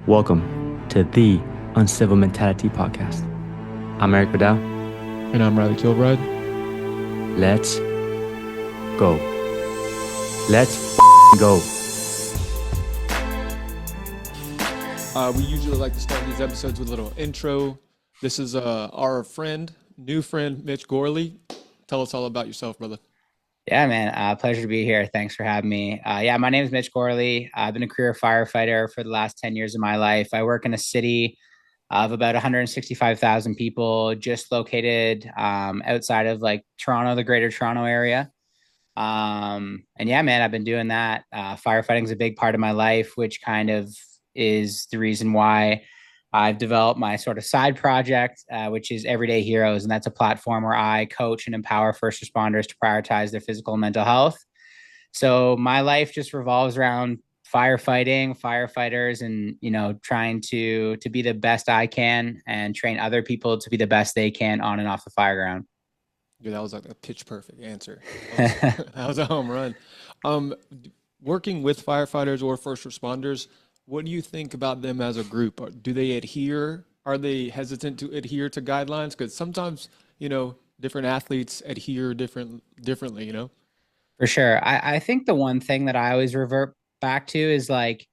Welcome to the Uncivil Mentality Podcast. I'm Erik Vidal. And I'm Reilly Kilbride. Let's go. Let's go. We usually like to start these episodes with a little intro. This is our new friend, Mitch Gourley. Tell us all about yourself, brother. Yeah, man. Pleasure to be here. Thanks for having me. My name is Mitch Gourley. I've been a career firefighter for the last 10 years of my life. I work in a city of about 165,000 people, just located outside of like Toronto, the greater Toronto area. Man, I've been doing that. Firefighting is a big part of my life, which kind of is the reason why I've developed my sort of side project, which is Everyday Heroes. And that's a platform where I coach and empower first responders to prioritize their physical and mental health. So my life just revolves around firefighting, firefighters, and, trying to be the best I can and train other people to be the best they can on and off the fire ground. Dude, that was like a pitch perfect answer. That was a home run. Working with firefighters or first responders, what do you think about them as a group? Do they adhere? Are they hesitant to adhere to guidelines? Because sometimes, different athletes adhere differently. For sure. I think the one thing that I always revert back to is like,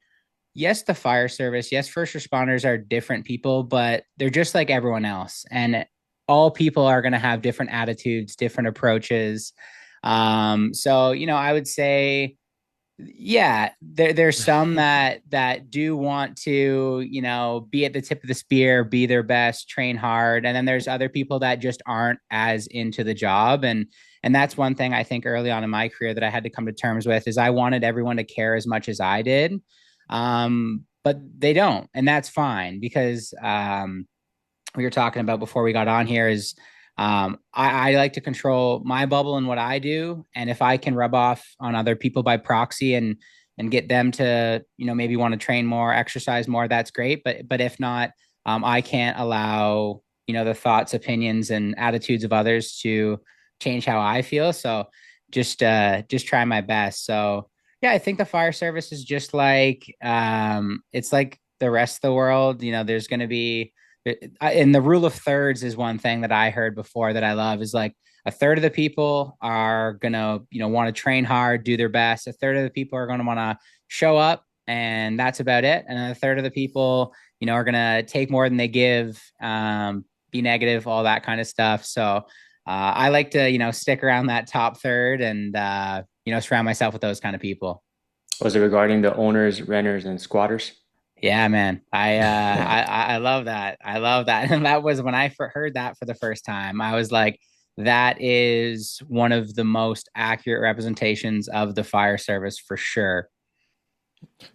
yes, the fire service, yes, first responders are different people, but they're just like everyone else. And all people are going to have different attitudes, different approaches. I would say, yeah, there's some that do want to, be at the tip of the spear, be their best, train hard. And then there's other people that just aren't as into the job. And that's one thing I think early on in my career that I had to come to terms with is I wanted everyone to care as much as I did. But they don't. And that's fine because we were talking about before we got on here is I like to control my bubble and what I do. And if I can rub off on other people by proxy and get them to, maybe want to train more, exercise more, that's great. But if not, I can't allow, the thoughts, opinions, and attitudes of others to change how I feel. So just try my best. So yeah, I think the fire service is just like, it's like the rest of the world. There's going to be, and the rule of thirds is one thing that I heard before that I love is like a third of the people are going to, want to train hard, do their best. A third of the people are going to want to show up and that's about it. And then a third of the people, are going to take more than they give, be negative, all that kind of stuff. So I like to, stick around that top third and, surround myself with those kind of people. Was it regarding the owners, renters, and squatters? Yeah, man. I love that. I love that. And that was when I heard that for the first time. I was like, that is one of the most accurate representations of the fire service for sure.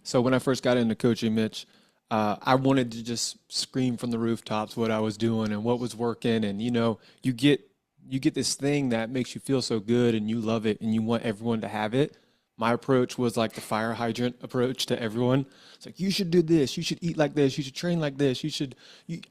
So when I first got into coaching, Mitch, I wanted to just scream from the rooftops what I was doing and what was working. And, you get this thing that makes you feel so good and you love it and you want everyone to have it. My approach was like the fire hydrant approach to everyone. It's like, you should do this. You should eat like this. You should train like this.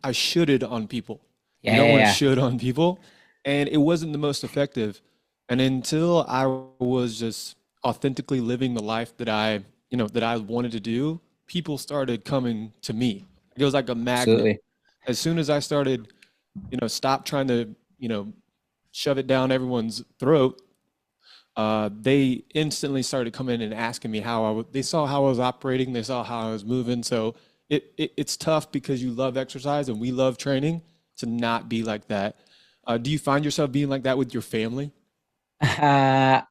I shoulded on people. You don't want to should on people. And it wasn't the most effective. And until I was just authentically living the life that that I wanted to do, people started coming to me. It was like a magnet. Absolutely. As soon as I started, stop trying to, shove it down everyone's throat, they instantly started coming in and asking me they saw how I was operating. They saw how I was moving. So it's tough because you love exercise and we love training to not be like that. Do you find yourself being like that with your family? Yeah,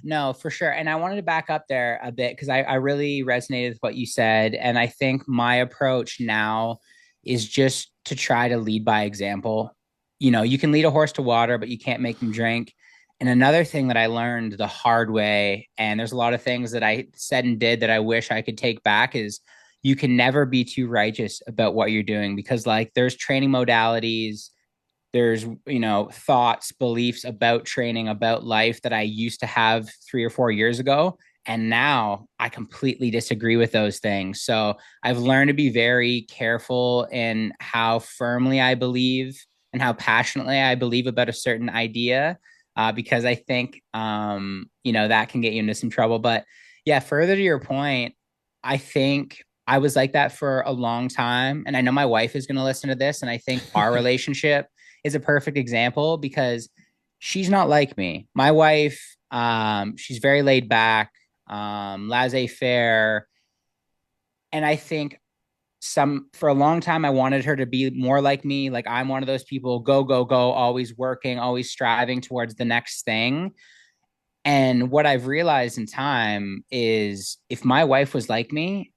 no, for sure. And I wanted to back up there a bit because I really resonated with what you said. And I think my approach now is just to try to lead by example. You can lead a horse to water, but you can't make them drink. And another thing that I learned the hard way, and there's a lot of things that I said and did that I wish I could take back, is you can never be too righteous about what you're doing because like there's training modalities, there's, thoughts, beliefs about training, about life that I used to have 3 or 4 years ago. And now I completely disagree with those things. So I've learned to be very careful in how firmly I believe and how passionately I believe about a certain idea. Because I think, that can get you into some trouble. But yeah, further to your point, I think I was like that for a long time. And I know my wife is going to listen to this. And I think our relationship is a perfect example because she's not like me. My wife, she's very laid back, laissez-faire. And I think for a long time I wanted her to be more like me. Like I'm one of those people, go, go, go, always working, always striving towards the next thing. And what I've realized in time is if my wife was like me,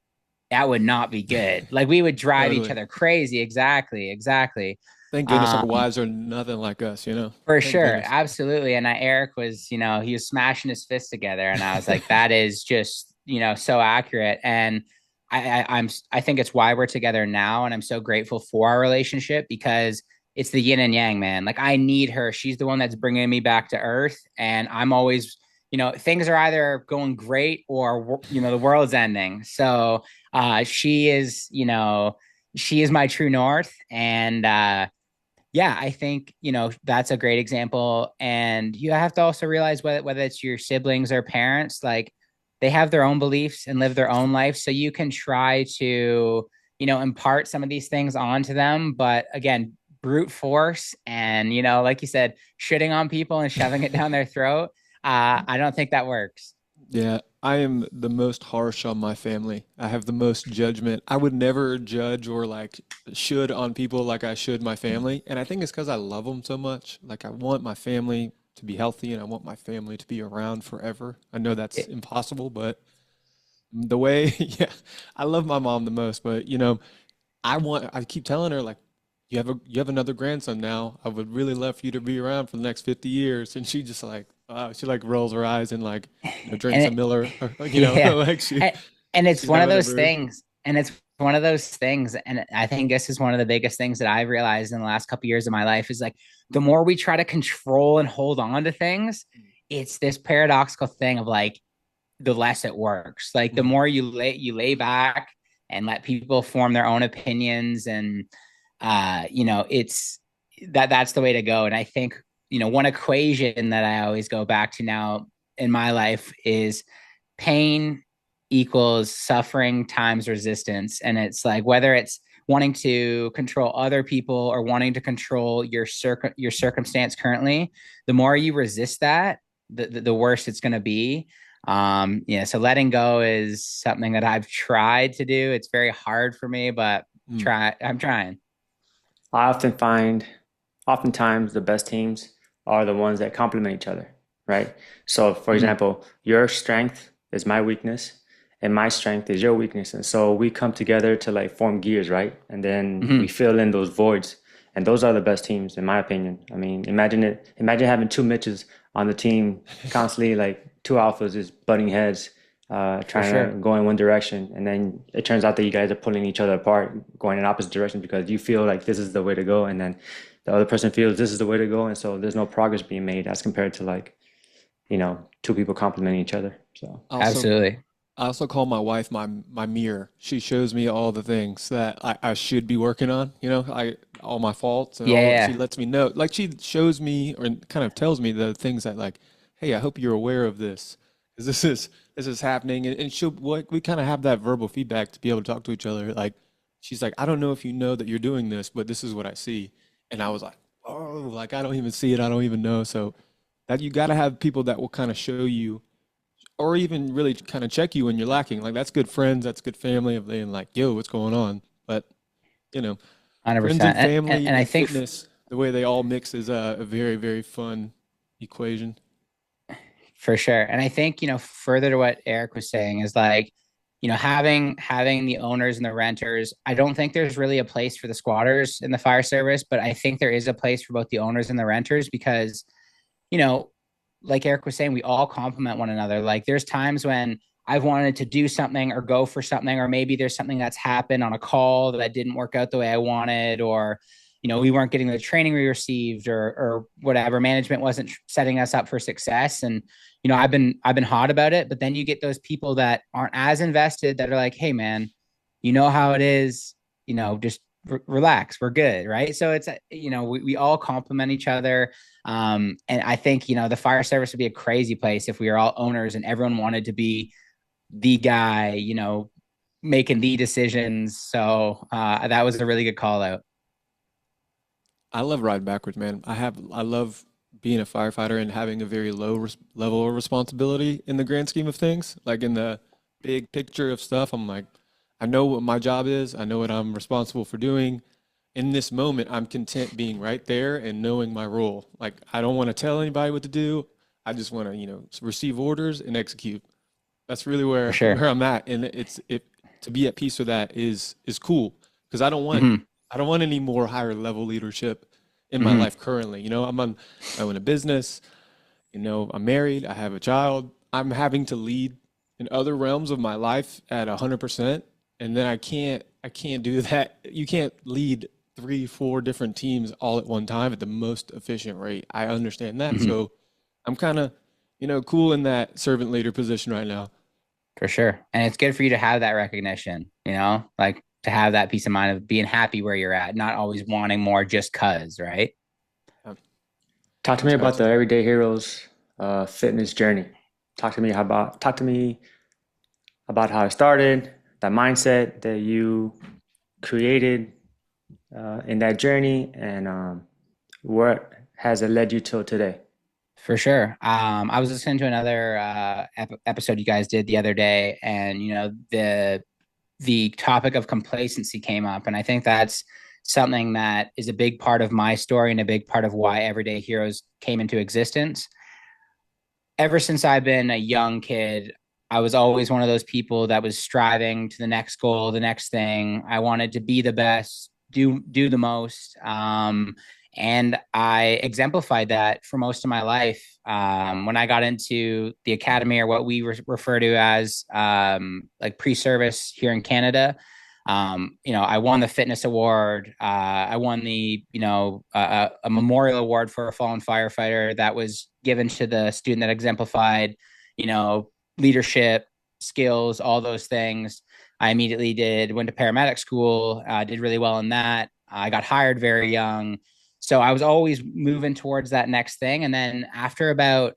that would not be good. Like we would drive each Totally. other crazy. Exactly. Exactly. Thank goodness our Um, wives are nothing like us, you know? for Thank sure. goodness. Absolutely. And Erik was, he was smashing his fists together. And I was like, that is just, so accurate. And I think it's why we're together now. And I'm so grateful for our relationship because it's the yin and yang, man. Like I need her. She's the one that's bringing me back to earth. And I'm always, things are either going great or, the world's ending. So she is my true north. And, yeah, I think, that's a great example. And you have to also realize whether it's your siblings or parents, like they have their own beliefs and live their own life. So you can try to, impart some of these things onto them. But again, brute force and, like you said, shitting on people and shoving it down their throat. I don't think that works. Yeah, I am the most harsh on my family. I have the most judgment. I would never judge or like should on people like I should my family. And I think it's because I love them so much. Like I want my family to be healthy and I want my family to be around forever. I know that's It, impossible, but the way, yeah, I love my mom the most, but I keep telling her like you have another grandson now. I would really love for you to be around for the next 50 years. And she just like she like rolls her eyes and like and drinks a it, Miller or yeah. like she And, and it's she's one of having a those brew. things. And it's one of those things. And I think this is one of the biggest things that I've realized in the last couple of years of my life is like the more we try to control and hold on to things, it's this paradoxical thing of like the less it works. Like the Mhm. more you lay back and let people form their own opinions and it's that's the way to go. And I think, one equation that I always go back to now in my life is pain equals suffering times resistance. And it's like whether it's wanting to control other people or wanting to control your circumstance currently, the more you resist that, the worse it's going to be. Yeah, so letting go is something that I've tried to do. It's very hard for me, but Mm. I'm trying. I often find, oftentimes, the best teams are the ones that complement each other, right? So, for Mhm. example, your strength is my weakness, and my strength is your weakness. And so we come together to like form gears, right? And then we Mhm. fill in those voids. And those are the best teams, in my opinion. I mean, imagine having two Mitches on the team constantly, like two alphas is butting heads, For trying to sure. go in one direction, and then it turns out that you guys are pulling each other apart, going in opposite directions because you feel like this is the way to go, and then the other person feels this is the way to go, and so there's no progress being made as compared to like, two people complementing each other. So Also, Absolutely. I also call my wife my mirror. She shows me all the things that I should be working on, I all my faults and all she Yeah. lets me know. Like she shows me or kind of tells me the things that like, hey, I hope you're aware of this. 'Cause this is happening and she'll like we kind of have that verbal feedback to be able to talk to each other. Like she's like, I don't know if you know that you're doing this, but this is what I see. And I was like, oh, like I don't even see it. I don't even know. So that you got to have people that will kind of show you or even really kind of check you when you're lacking. Like that's good friends, that's good family of being like, yo, what's going on? But you know, friends and 100%. And family I and think fitness, the way they all mix is a very, very fun equation. for sure. And I think, further to what Erik was saying is like, having the owners and the renters, I don't think there's really a place for the squatters in the fire service, but I think there is a place for both the owners and the renters because, you know, like Erik was saying, we all complement one another. Like there's times when I've wanted to do something or go for something, or maybe there's something that's happened on a call that didn't work out the way I wanted, or we weren't getting the training we received, or whatever. Management wasn't setting us up for success, and I've been hot about it. But then you get those people that aren't as invested that are like, hey man, you know how it is, just relax, we're good, right? So it's we all complement each other. And I think the fire service would be a crazy place if we were all owners and everyone wanted to be the guy, making the decisions. So that was a really good call out. I love riding backwards, man. I love being a firefighter and having a very low level of responsibility in the grand scheme of things. Like in the big picture of stuff, I'm like, I know what my job is. I know what I'm responsible for doing. In this moment, I'm content being right there and knowing my role. Like I don't want to tell anybody what to do. I just want to, receive orders and execute. That's really For where sure. I'm at, and to be at peace with that is cool because Hmm. I don't want any more higher level leadership in my Hmm. life currently. I own a business. I'm married. I have a child. I'm having to lead in other realms of my life at 100%, and then I can't do that. You can't lead three, four different teams all at one time at the most efficient rate. I understand that, Hmm. so I'm kind of cool in that servant leader position right now. For sure. And it's good for you to have that recognition, like to have that peace of mind of being happy where you're at, not always wanting more just cause, right? Yeah, Talk to me that's about right. the Everyday Heroes fitness journey. Talk to me about how it started, that mindset that you created in that journey, and what has it led you till today? For sure. I was listening to another episode you guys did the other day, and the topic of complacency came up, and I think that's something that is a big part of my story and a big part of why Everyday Heroes came into existence. Ever since I've been a young kid, I was always one of those people that was striving to the next goal, the next thing. I wanted to be the best, do the most, and I exemplified that for most of my life. When I got into the academy, or what we refer to as like pre-service here in Canada, I won the fitness award. I won the, a memorial award for a fallen firefighter that was given to the student that exemplified, you know, leadership, skills, all those things. I immediately went to paramedic school, did really well in that. I got hired very young. So I was always moving towards that next thing. And then after about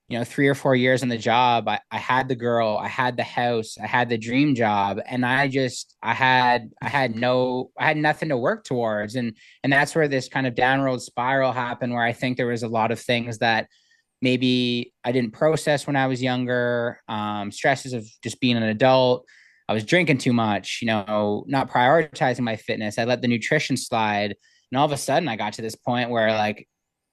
3 or 4 years in the job, I had the girl, I had the house, I had the dream job, and I had nothing to work towards. And that's where this kind of downward spiral happened, where I think there was a lot of things that maybe I didn't process when I was younger, stresses of just being an adult. I was drinking too much, not prioritizing my fitness. I let the nutrition slide. And all of a sudden I got to this point where, like,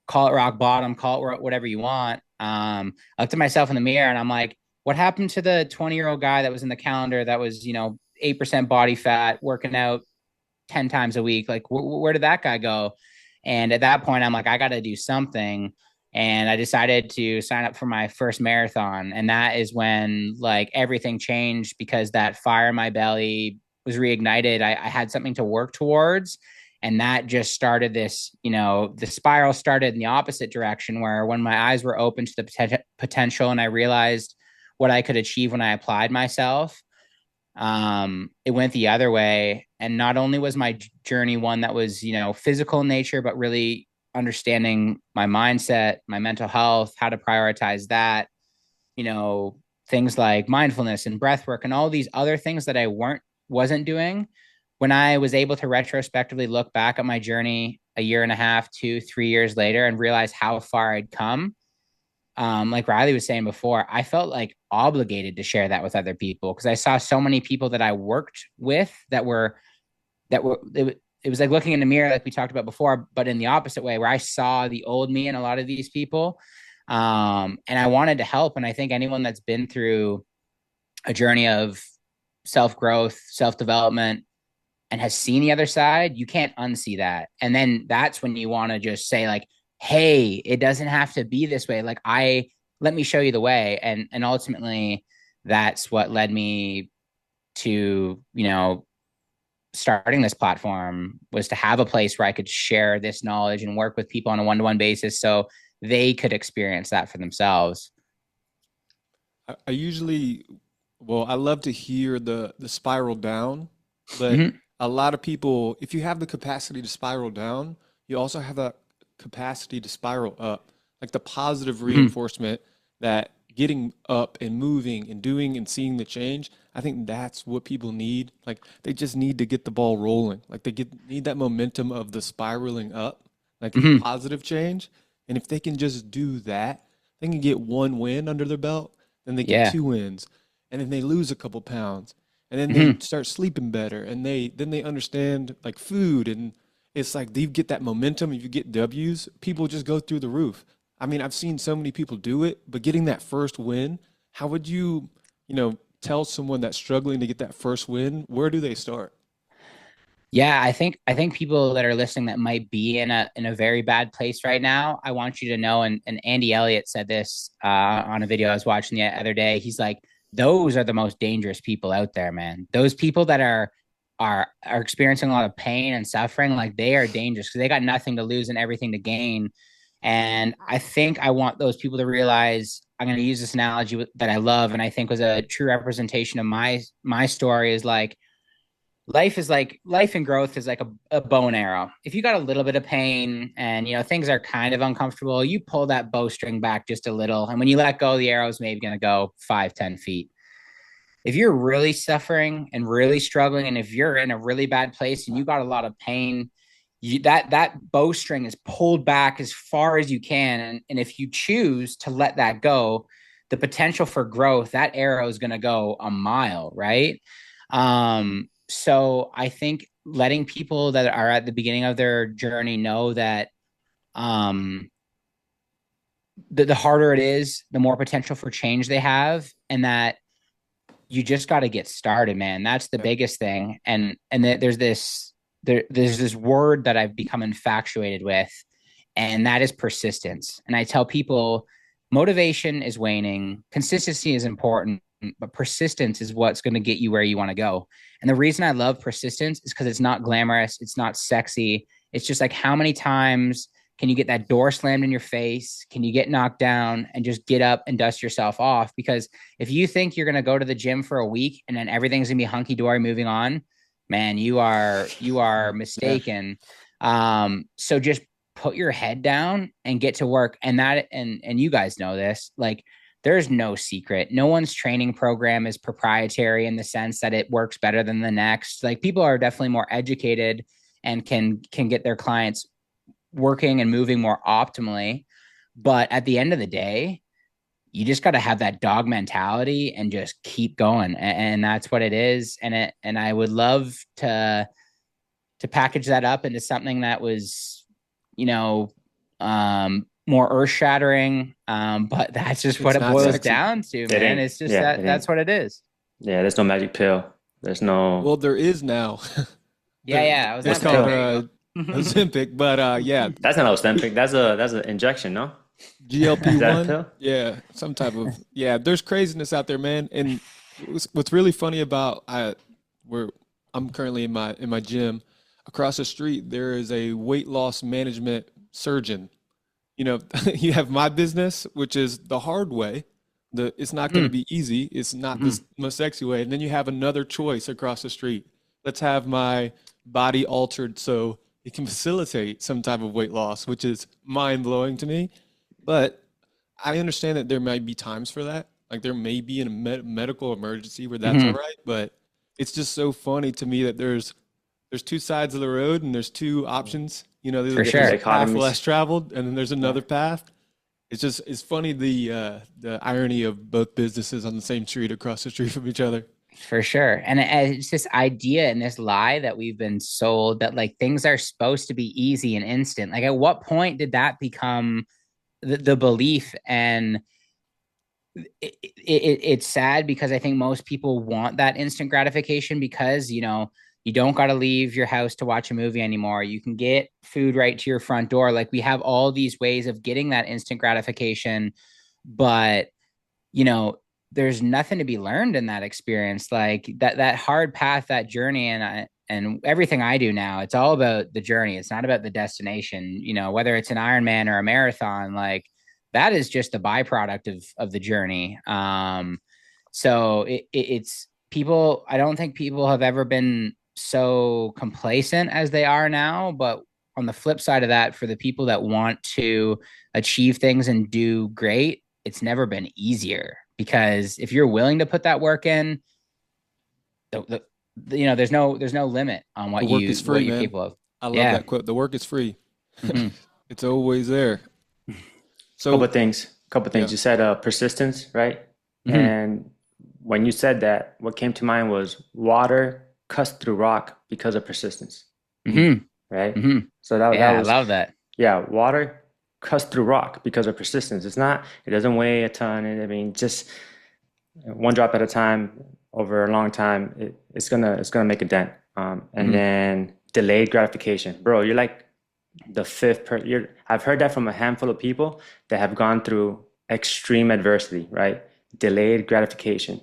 call it rock bottom, call it whatever you want. I looked at myself in the mirror and I'm like, what happened to the 20-year-old guy that was in the calendar that was, 8% body fat, working out 10 times a week? Like, where did that guy go? And at that point, I'm like, I got to do something. And I decided to sign up for my first marathon. And that is when, like, everything changed, because that fire in my belly was reignited. I had something to work towards. And that just started this, the spiral started in the opposite direction, where when my eyes were open to the potential and I realized what I could achieve when I applied myself, it went the other way. And not only was my journey one that was, physical in nature, but really understanding my mindset, my mental health, how to prioritize that, you know, things like mindfulness and breath work and all these other things that I wasn't doing. When I was able to retrospectively look back at my journey a year and a half, 2, 3 years later, and realize how far I'd come, like Reilly was saying before, I felt like obligated to share that with other people, because I saw so many people that I worked with it was like looking in the mirror, like we talked about before, but in the opposite way, where I saw the old me in a lot of these people. And I wanted to help. And I think anyone that's been through a journey of self growth, self development, and has seen the other side, you can't unsee that. And then that's when you want to just say, like, hey, it doesn't have to be this way. Like, let me show you the way. And ultimately that's what led me to, starting this platform, was to have a place where I could share this knowledge and work with people on a one-to-one basis so they could experience that for themselves. I usually, well, I love to hear the spiral down, but Mm-hmm. a lot of people, if you have the capacity to spiral down, you also have that capacity to spiral up. Like the positive Mm-hmm. reinforcement that getting up and moving and doing and seeing the change, I think that's what people need. Like they just need to get the ball rolling. Like need that momentum of the spiraling up, like the Hmm. positive change. And if they can just do that, they can get one win under their belt, then they get Yeah. two wins, and then they lose a couple pounds, and then they Hmm. start sleeping better, and they understand like food, and it's like you get that momentum. If you get W's, people just go through the roof. I mean, I've seen so many people do it, but getting that first win, how would tell someone that's struggling to get that first win, where do they start? Yeah, I think people that are listening that might be in a very bad place right now, I want you to know, and Andy Elliott said this on a video I was watching the other day. He's like, those are the most dangerous people out there, man. Those people that are experiencing a lot of pain and suffering, like they are dangerous because they got nothing to lose and everything to gain. And I think I want those people to realize, I'm going to use this analogy that I love and I think was a true representation of my story is like life and growth is like a bow and arrow. If you got a little bit of pain and things are kind of uncomfortable, you pull that bowstring back just a little, and when you let go, the arrow is maybe going to go 5-10 feet. If you're really suffering and really struggling, and if you're in a really bad place and you got a lot of pain, that bowstring is pulled back as far as you can, and if you choose to let that go, the potential for growth, that arrow is going to go a mile, right? So I think letting people that are at the beginning of their journey know that um, the harder it is, the more potential for change they have, and that you just got to get started, man. That's the Yep. biggest thing. And there's this word that I've become infatuated with, and that is persistence. And I tell people, motivation is waning, consistency is important, but persistence is what's going to get you where you want to go. And the reason I love persistence is because it's not glamorous, it's not sexy. It's just like, how many times can you get that door slammed in your face? Can you get knocked down and just get up and dust yourself off? Because if you think you're going to go to the gym for a week and then everything's going to be hunky dory moving on, man, you are Yeah. mistaken. So just put your head down and get to work. And you guys know this, like there's no secret. No one's training program is proprietary in the sense that it works better than the next. Like people are definitely more educated and can get their clients working and moving more optimally. But at the end of the day, you just got to have that dog mentality and just keep going. And that's what it is. And I would love to package that up into something that was, you know, more earth shattering. But that's just what It's it not boils sexy. down to, It man. ain't. It's just Yeah, it that's ain't. what it is. Yeah, there's no magic pill. There's no. Well, there is now. Yeah, There, yeah. I was What's gonna the it's say, called pill? there you go. Ozempic, but yeah, That's not Ozempic. That's an injection, no? Is that a GLP-1. pill? Yeah, some type of yeah. There's craziness out there, man. And what's really funny about where I'm currently in my gym across the street, there is a weight loss management surgeon. You have my business, which is the hard way. It's not going to Mhm, be easy. It's not mhm. the most sexy way. And then you have another choice across the street. Let's have my body altered so it can facilitate some type of weight loss, which is mind blowing to me. But I understand that there might be times for that. Like there may be a medical emergency where that's all Mhm. right. But it's just so funny to me that there's two sides of the road and there's two options. For Different There's a sure. path dichotomies. less traveled, and then there's Yeah. another path. It's funny the irony of both businesses on the same street across the street from each other. For sure. And it's this idea and this lie that we've been sold that like things are supposed to be easy and instant. Like at what point did that become the belief? And it's sad because I think most people want that instant gratification because, you don't got to leave your house to watch a movie anymore. You can get food right to your front door. Like we have all these ways of getting that instant gratification, but you know, there's nothing to be learned in that experience. Like that hard path, that journey, and everything I do now, it's all about the journey. It's not about the destination. Whether it's an Ironman or a marathon, like that is just the byproduct of the journey. So it's people. I don't think people have ever been so complacent as they are now. But on the flip side of that, for the people that want to achieve things and do great, it's never been easier because if you're willing to put that work in, there's no limit on The work is what free, you're man. capable of. I love Yeah. that quote. The work is free. Hmm. It's always there. Couple So, of things. Couple of things. yeah. You said persistence, right? Hmm. And when you said that, what came to mind was water cuts through rock because of persistence, Hmm. right? Hmm. So that Yeah, I was, love that. yeah, water cuts through rock because of persistence. It's not, it doesn't weigh a ton. I mean, just one drop at a time over a long time, it's gonna make a dent. And Hmm. then delayed gratification, bro. You're like the fifth per. I've heard that from a handful of people that have gone through extreme adversity, right? Delayed gratification.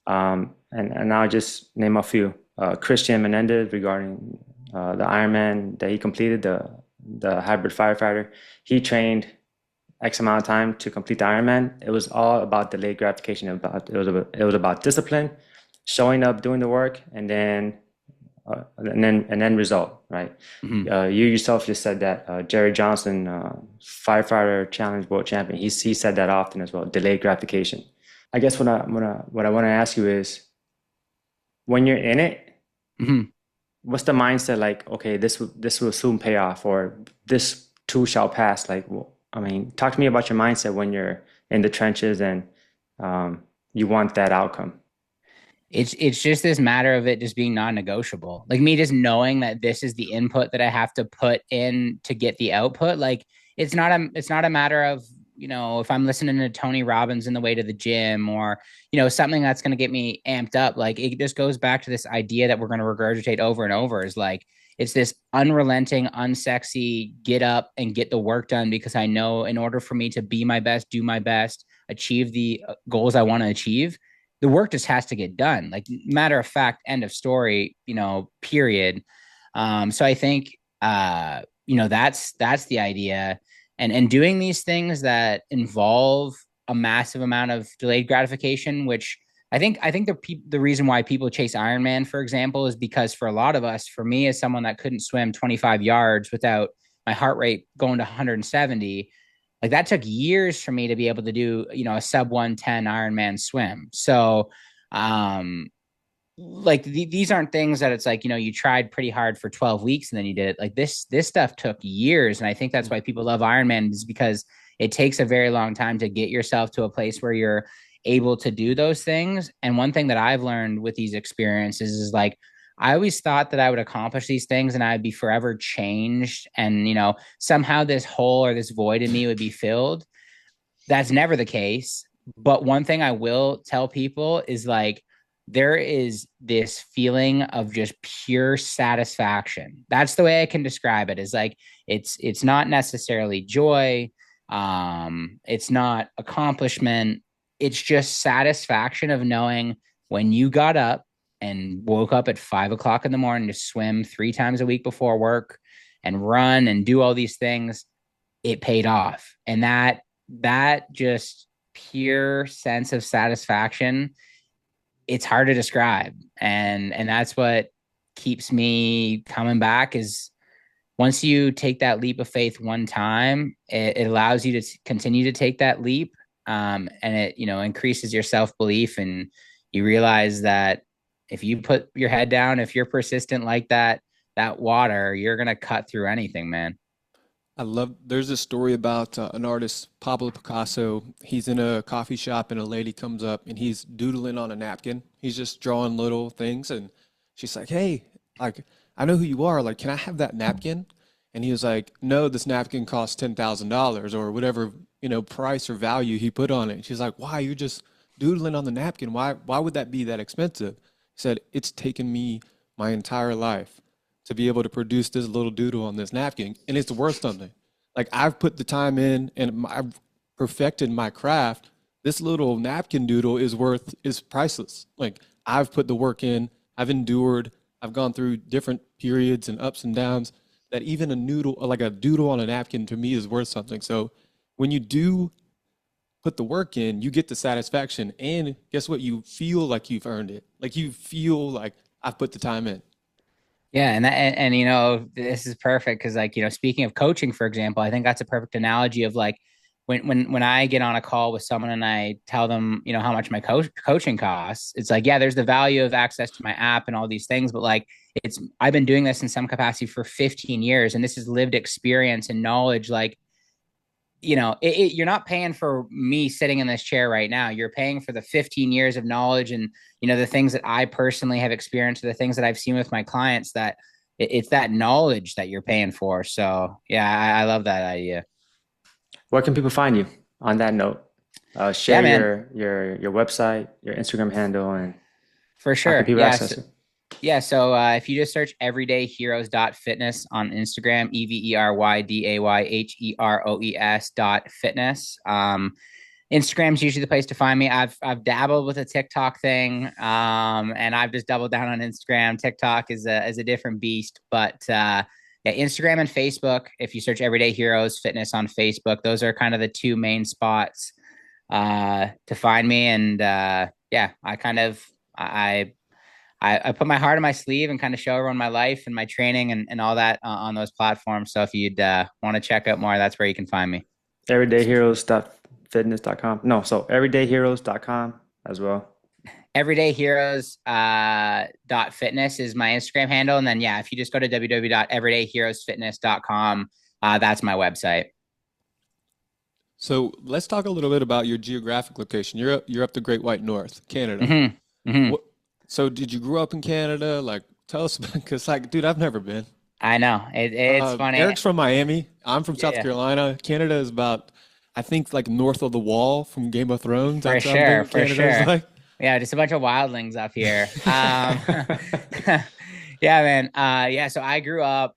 And I'll just name a few. Christian Menendez regarding the Ironman that he completed, the hybrid firefighter. He trained X amount of time to complete the Ironman. It was all about delayed gratification. It was about discipline, showing up, doing the work, and then result, right? Hmm. You yourself just said that Jerry Johnson, firefighter challenge world champion, he said that often as well. Delayed gratification. I guess what I want to ask you is, when you're in it, Hmm. what's the mindset like? Okay, this will soon pay off, or this too shall pass. Like, well, I mean, talk to me about your mindset when you're in the trenches and um, you want that outcome. It's just this matter of it just being non-negotiable. Like me just knowing that this is the input that I have to put in to get the output. Like it's not a matter of, if I'm listening to Tony Robbins in the way to the gym, or, something that's going to get me amped up. Like it just goes back to this idea that we're going to regurgitate over and over, is like it's this unrelenting, unsexy get up and get the work done, because I know in order for me to be my best, do my best, achieve the goals I want to achieve, the work just has to get done. Like, matter of fact, end of story, period. So I think, that's the idea. And doing these things that involve a massive amount of delayed gratification, which I think the reason why people chase Ironman, for example, is because for a lot of us, for me as someone that couldn't swim 25 yards without my heart rate going to 170, like that took years for me to be able to do, a sub 110 Ironman swim. So, um, like these aren't things that it's like, you tried pretty hard for 12 weeks and then you did it. Like this stuff took years. And I think that's why people love Ironman, is because it takes a very long time to get yourself to a place where you're able to do those things. And one thing that I've learned with these experiences is like, I always thought that I would accomplish these things and I'd be forever changed. And, somehow this hole or this void in me would be filled. That's never the case. But one thing I will tell people is like, there is this feeling of just pure satisfaction. That's the way I can describe it. Is like it's not necessarily joy, it's not accomplishment. It's just satisfaction of knowing when you got up and woke up at 5 o'clock in the morning to swim 3 times a week before work and run and do all these things, it paid off. And that just pure sense of satisfaction, it's hard to describe. And that's what keeps me coming back, is once you take that leap of faith one time, it allows you to continue to take that leap. And it, increases your self-belief, and you realize that if you put your head down, if you're persistent like that water, you're going to cut through anything, man. There's a story about an artist, Pablo Picasso. He's in a coffee shop and a lady comes up and he's doodling on a napkin. He's just drawing little things and she's like, "Hey, like, I know who you are. Like, can I have that napkin?" And he was like, "No, this napkin costs $10,000 or whatever, price or value he put on it." And she's like, "Why? You're just doodling on the napkin. Why would that be that expensive?" He said, "It's taken me my entire life to be able to produce this little doodle on this napkin, and it's worth something. Like I've put the time in, and I've perfected my craft. This little napkin doodle is priceless. Like I've put the work in, I've endured, I've gone through different periods and ups and downs. That even a noodle, like a doodle on a napkin, to me is worth something. So when you do put the work in, you get the satisfaction, and guess what? You feel like you've earned it. Like you feel like I've put the time in. Yeah, and this is perfect because, like, speaking of coaching, for example, I think that's a perfect analogy of like when I get on a call with someone and I tell them, how much my coaching costs, it's like, yeah, there's the value of access to my app and all these things, but like I've been doing this in some capacity for 15 years, and this is lived experience and knowledge. Like, you're not paying for me sitting in this chair right now. You're paying for the 15 years of knowledge and, the things that I personally have experienced, the things that I've seen with my clients, that it's that knowledge that you're paying for. So yeah, I love that idea. Where can people find you on that note? Yeah, Share man, your website, your Instagram handle, and for how can sure. people Yeah. access So, it? yeah. So if you just search everydayheroes.fitness on Instagram, everydayheroes.fitness. Instagram's usually the place to find me. I've dabbled with a TikTok thing, and I've just doubled down on Instagram. TikTok is a different beast, but yeah, Instagram and Facebook. If you search Everyday Heroes Fitness on Facebook, those are kind of the two main spots to find me. And yeah, I put my heart on my sleeve and kind of show everyone my life and my training and all that on those platforms. So if you'd want to check out more, that's where you can find me. Everydayheroes.fitness.com. No, so everydayheroes.com as well. Everyday Heroes dot fitness is my Instagram handle. And then, yeah, if you just go to www.everydayheroesfitness.com, that's my website. So let's talk a little bit about your geographic location. You're up the Great White North, Canada. Hmm. Hmm. What, so did you grow up in Canada? Like, tell us because, like, dude, I've never been. I know it's funny. Eric's from Miami. I'm from Yeah, South yeah, Carolina. Canada is about, I think, like north of the wall from Game of Thrones. for That's what I'm sure. thinking For Canada is sure. like. Yeah, just a bunch of wildlings up here. Yeah, man. Yeah, so I grew up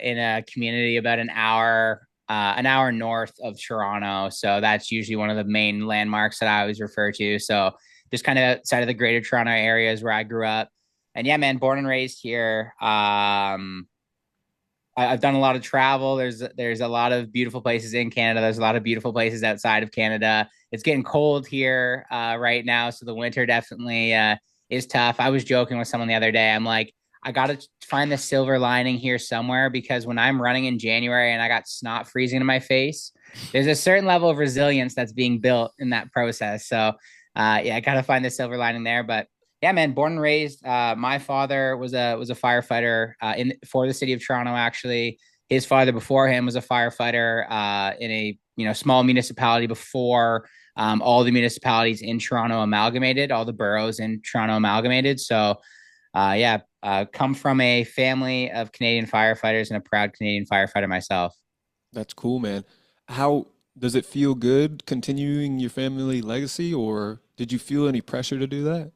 in a community about an hour north of Toronto. So that's usually one of the main landmarks that I always refer to. So just kind of outside of the greater Toronto areas where I grew up. And yeah, man, born and raised here. I've done a lot of travel. There's a lot of beautiful places in Canada. There's a lot of beautiful places outside of Canada. It's getting cold here right now, so the winter definitely is tough. I was joking with someone the other day. I'm like, I got to find the silver lining here somewhere, because when I'm running in January and I got snot freezing in my face, there's a certain level of resilience that's being built in that process. So yeah, I got to find the silver lining there. But yeah, man, born and raised. My father was a firefighter in for the city of Toronto. Actually, his father before him was a firefighter in a small municipality before all the municipalities in Toronto amalgamated, all the boroughs in Toronto amalgamated. So, yeah, come from a family of Canadian firefighters and a proud Canadian firefighter myself. That's cool, man. How does it feel good continuing your family legacy, or did you feel any pressure to do that?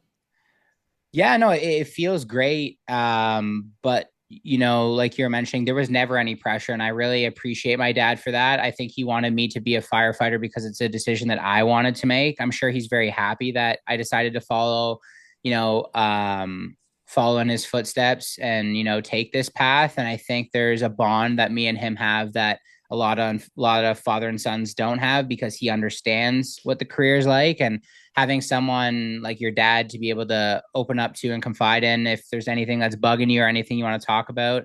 Yeah, no, it feels great. But like you're mentioning, there was never any pressure, and I really appreciate my dad for that. I think he wanted me to be a firefighter because it's a decision that I wanted to make. I'm sure he's very happy that I decided to you know, um, follow in his footsteps and take this path. And I think there's a bond that me and him have that a lot of father and sons don't have, because he understands what the career is like. And having someone like your dad to be able to open up to and confide in if there's anything that's bugging you or anything you want to talk about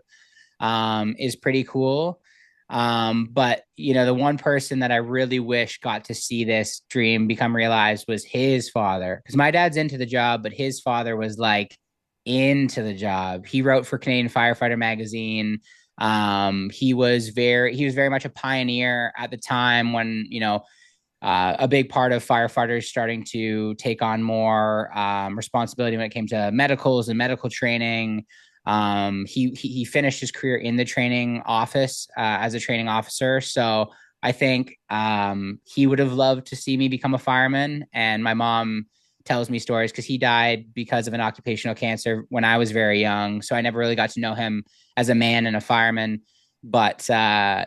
is pretty cool. But the one person that I really wish got to see this dream become realized was his father, because my dad's into the job, but his father was like into the job. He wrote for Canadian Firefighter magazine. He was very much a pioneer at the time when a big part of firefighters starting to take on more responsibility when it came to medicals and medical training. He finished his career in the training office as a training officer. So I think he would have loved to see me become a fireman. And my mom tells me stories because he died because of an occupational cancer when I was very young. So I never really got to know him as a man and a fireman. But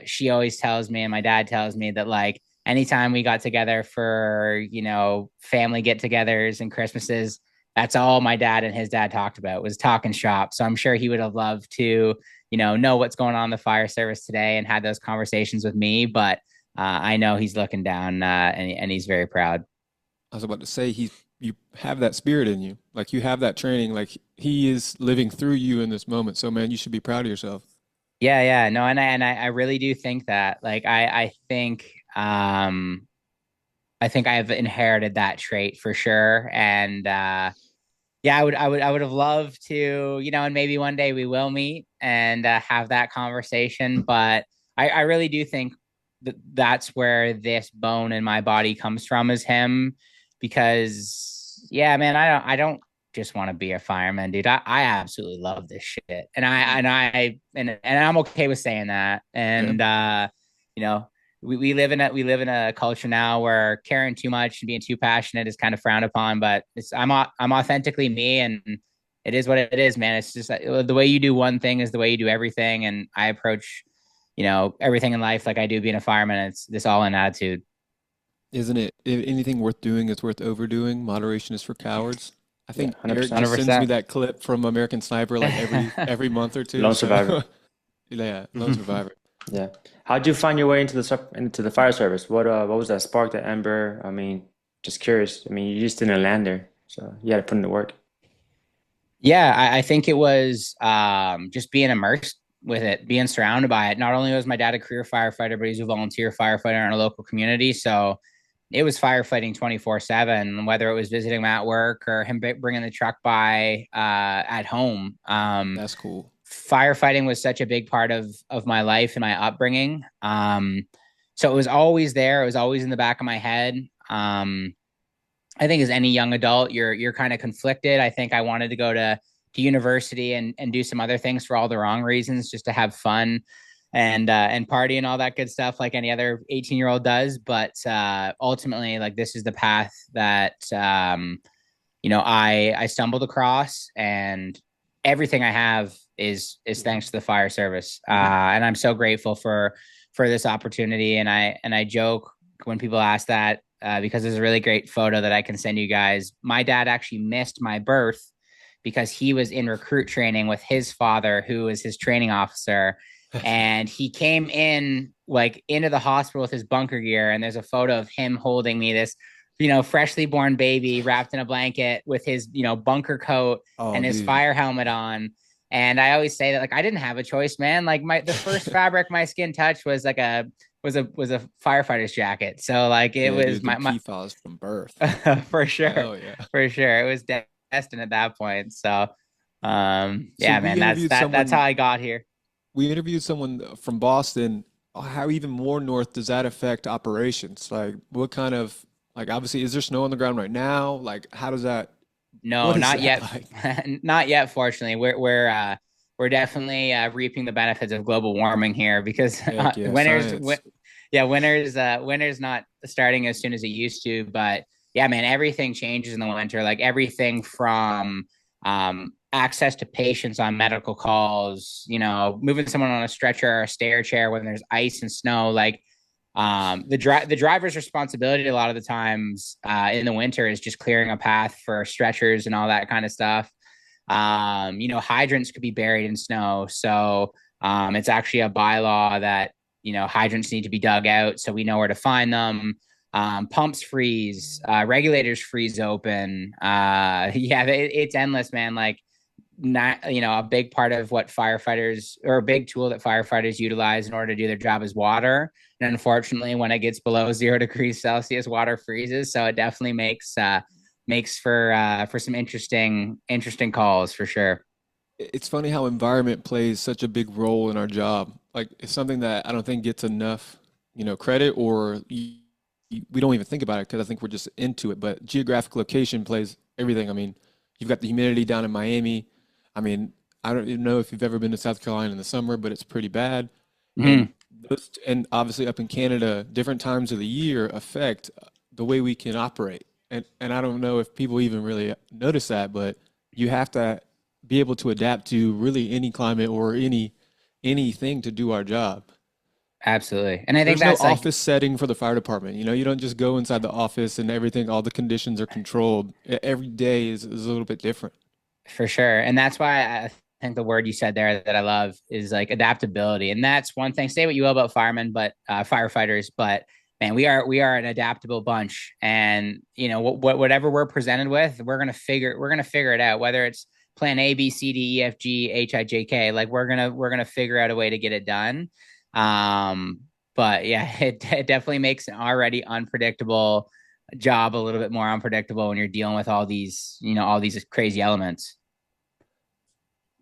she always tells me, and my dad tells me that like anytime we got together for, family get togethers and Christmases, that's all my dad and his dad talked about was talking shop. So I'm sure he would have loved to, know what's going on in the fire service today and had those conversations with me. But I know he's looking down and he's very proud. I was about to say you have that spirit in you. Like you have that training. Like he is living through you in this moment. So man, you should be proud of yourself. Yeah, yeah, no, and I really do think that. Like, I think I think I've inherited that trait for sure. And yeah, I would have loved to, and maybe one day we will meet and have that conversation. But I really do think that that's where this bone in my body comes from, is him, because yeah, man, I don't just want to be a fireman, dude. I absolutely love this shit, and I'm okay with saying that. Yeah. And you know, we live in a culture now where caring too much and being too passionate is kind of frowned upon, but I'm authentically me, and it is what it is, man. It's just the way you do one thing is the way you do everything, and I approach everything in life like I do being a fireman. It's this all in attitude. Isn't it? If anything worth doing is worth overdoing. Moderation is for cowards. I Yeah, think Erik 100%. just sends me 100%. that clip from American Sniper like every month or two. Lone survivor. So yeah, Lone Survivor. Yeah. How'd you find your way into into the fire service? What was that spark, that ember? I mean, just curious. I mean, you just didn't land there, so you had to put in the work. Yeah, I think it was just being immersed with it, being surrounded by it. Not only was my dad a career firefighter, but he's a volunteer firefighter in a local community. So it was firefighting 24/7, whether it was visiting him at work or him bringing the truck by at home. That's cool. Firefighting was such a big part of my life and my upbringing. So it was always there. It was always in the back of my head. I think as any young adult, you're kind of conflicted. I think I wanted to go to university and do some other things for all the wrong reasons, just to have fun and party and all that good stuff, like any other 18-year-old does. But ultimately, like, this is the path that I stumbled across, and everything I have is thanks to the fire service. And I'm so grateful for this opportunity. And I joke when people ask that, because there's a really great photo that I can send you guys. My dad actually missed my birth because he was in recruit training with his father, who was his training officer. And he came in like into the hospital with his bunker gear. And there's a photo of him holding me, this, freshly born baby wrapped in a blanket with his, bunker coat Oh, and his dude. fire helmet on. And I always say that, like, I didn't have a choice, man. Like, the first fabric my skin touched was like a firefighter's jacket. So like it Yeah, was dude, them my PFAS from birth. for sure, Hell yeah. for sure. It was destined at that point. So So yeah, man, that's how I got here. we interviewed someone from Boston. How even more north does that affect operations? Like, what kind of, like, obviously, is there snow on the ground right now? Like, how does that, No, what is not that yet. like? Not yet. Fortunately, we're definitely reaping the benefits of global warming here, because Heck yeah, winter's science. yeah, winter's not starting as soon as it used to. But yeah, man, everything changes in the winter. Like, everything from access to patients on medical calls, moving someone on a stretcher or a stair chair when there's ice and snow. Like, the driver's responsibility a lot of the times in the winter is just clearing a path for stretchers and all that kind of stuff. Hydrants could be buried in snow, so it's actually a bylaw that hydrants need to be dug out, so we know where to find them. Pumps freeze, regulators freeze open. Yeah, it's endless, man. Like, not a big part of what firefighters, or a big tool that firefighters utilize in order to do their job, is water. And unfortunately, when it gets below 0 degrees Celsius, water freezes. So it definitely makes for some interesting calls, for sure. It's funny how environment plays such a big role in our job. Like, it's something that I don't think gets enough, credit, or we don't even think about it because I think we're just into it. But geographic location plays everything. I mean, you've got the humidity down in Miami. I mean, I don't even know if you've ever been to South Carolina in the summer, but it's pretty bad. And Mhm. and obviously up in Canada, different times of the year affect the way we can operate. And I don't know if people even really notice that, but you have to be able to adapt to really any climate or anything to do our job. Absolutely. And I think There's no that's like, office setting for the fire department. You don't just go inside the office and everything, all the conditions are controlled. Every day is a little bit different. for sure. And that's why I think the word you said there that I love is like adaptability. And that's one thing. Say what you will about firemen, but firefighters, but man, we are an adaptable bunch. And whatever we're presented with, we're gonna figure it out. Whether it's plan A, B, C, D, E, F, G, H, I, J, K, like we're gonna figure out a way to get it done. Um, But yeah, it definitely makes an already unpredictable job a little bit more unpredictable when you're dealing with all these, all these crazy elements.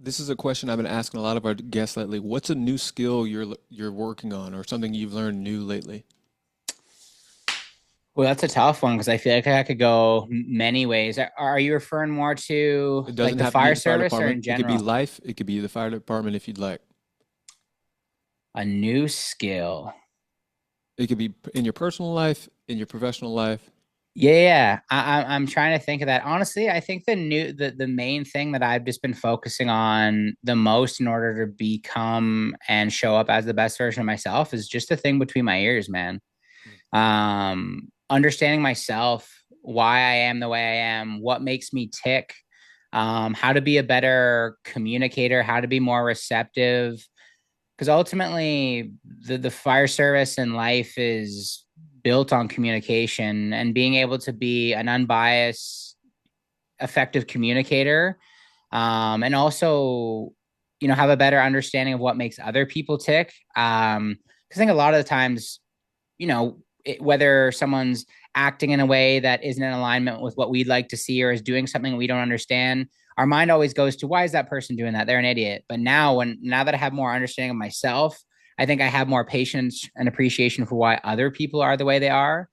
This is a question I've been asking a lot of our guests lately. What's a new skill you're working on, or something you've learned new lately? Well, that's a tough one because I feel like I could go many ways. Are you referring more to It like doesn't the have to be fire the fire service or department. in It could be general? life. It could be the fire department if you'd like. A new skill. It could be in your personal life, in your professional life. Yeah, I'm trying to think of that. Honestly, I think the main thing that I've just been focusing on the most in order to become and show up as the best version of myself is just the thing between my ears, man. Understanding myself, why I am the way I am, what makes me tick, how to be a better communicator, how to be more receptive. Because ultimately, the fire service and life is built on communication and being able to be an unbiased, effective communicator, and also, have a better understanding of what makes other people tick. Because I think a lot of the times, whether someone's acting in a way that isn't in alignment with what we'd like to see or is doing something we don't understand, our mind always goes to why is that person doing that? They're an idiot. But now that I have more understanding of myself, I think I have more patience and appreciation for why other people are the way they are.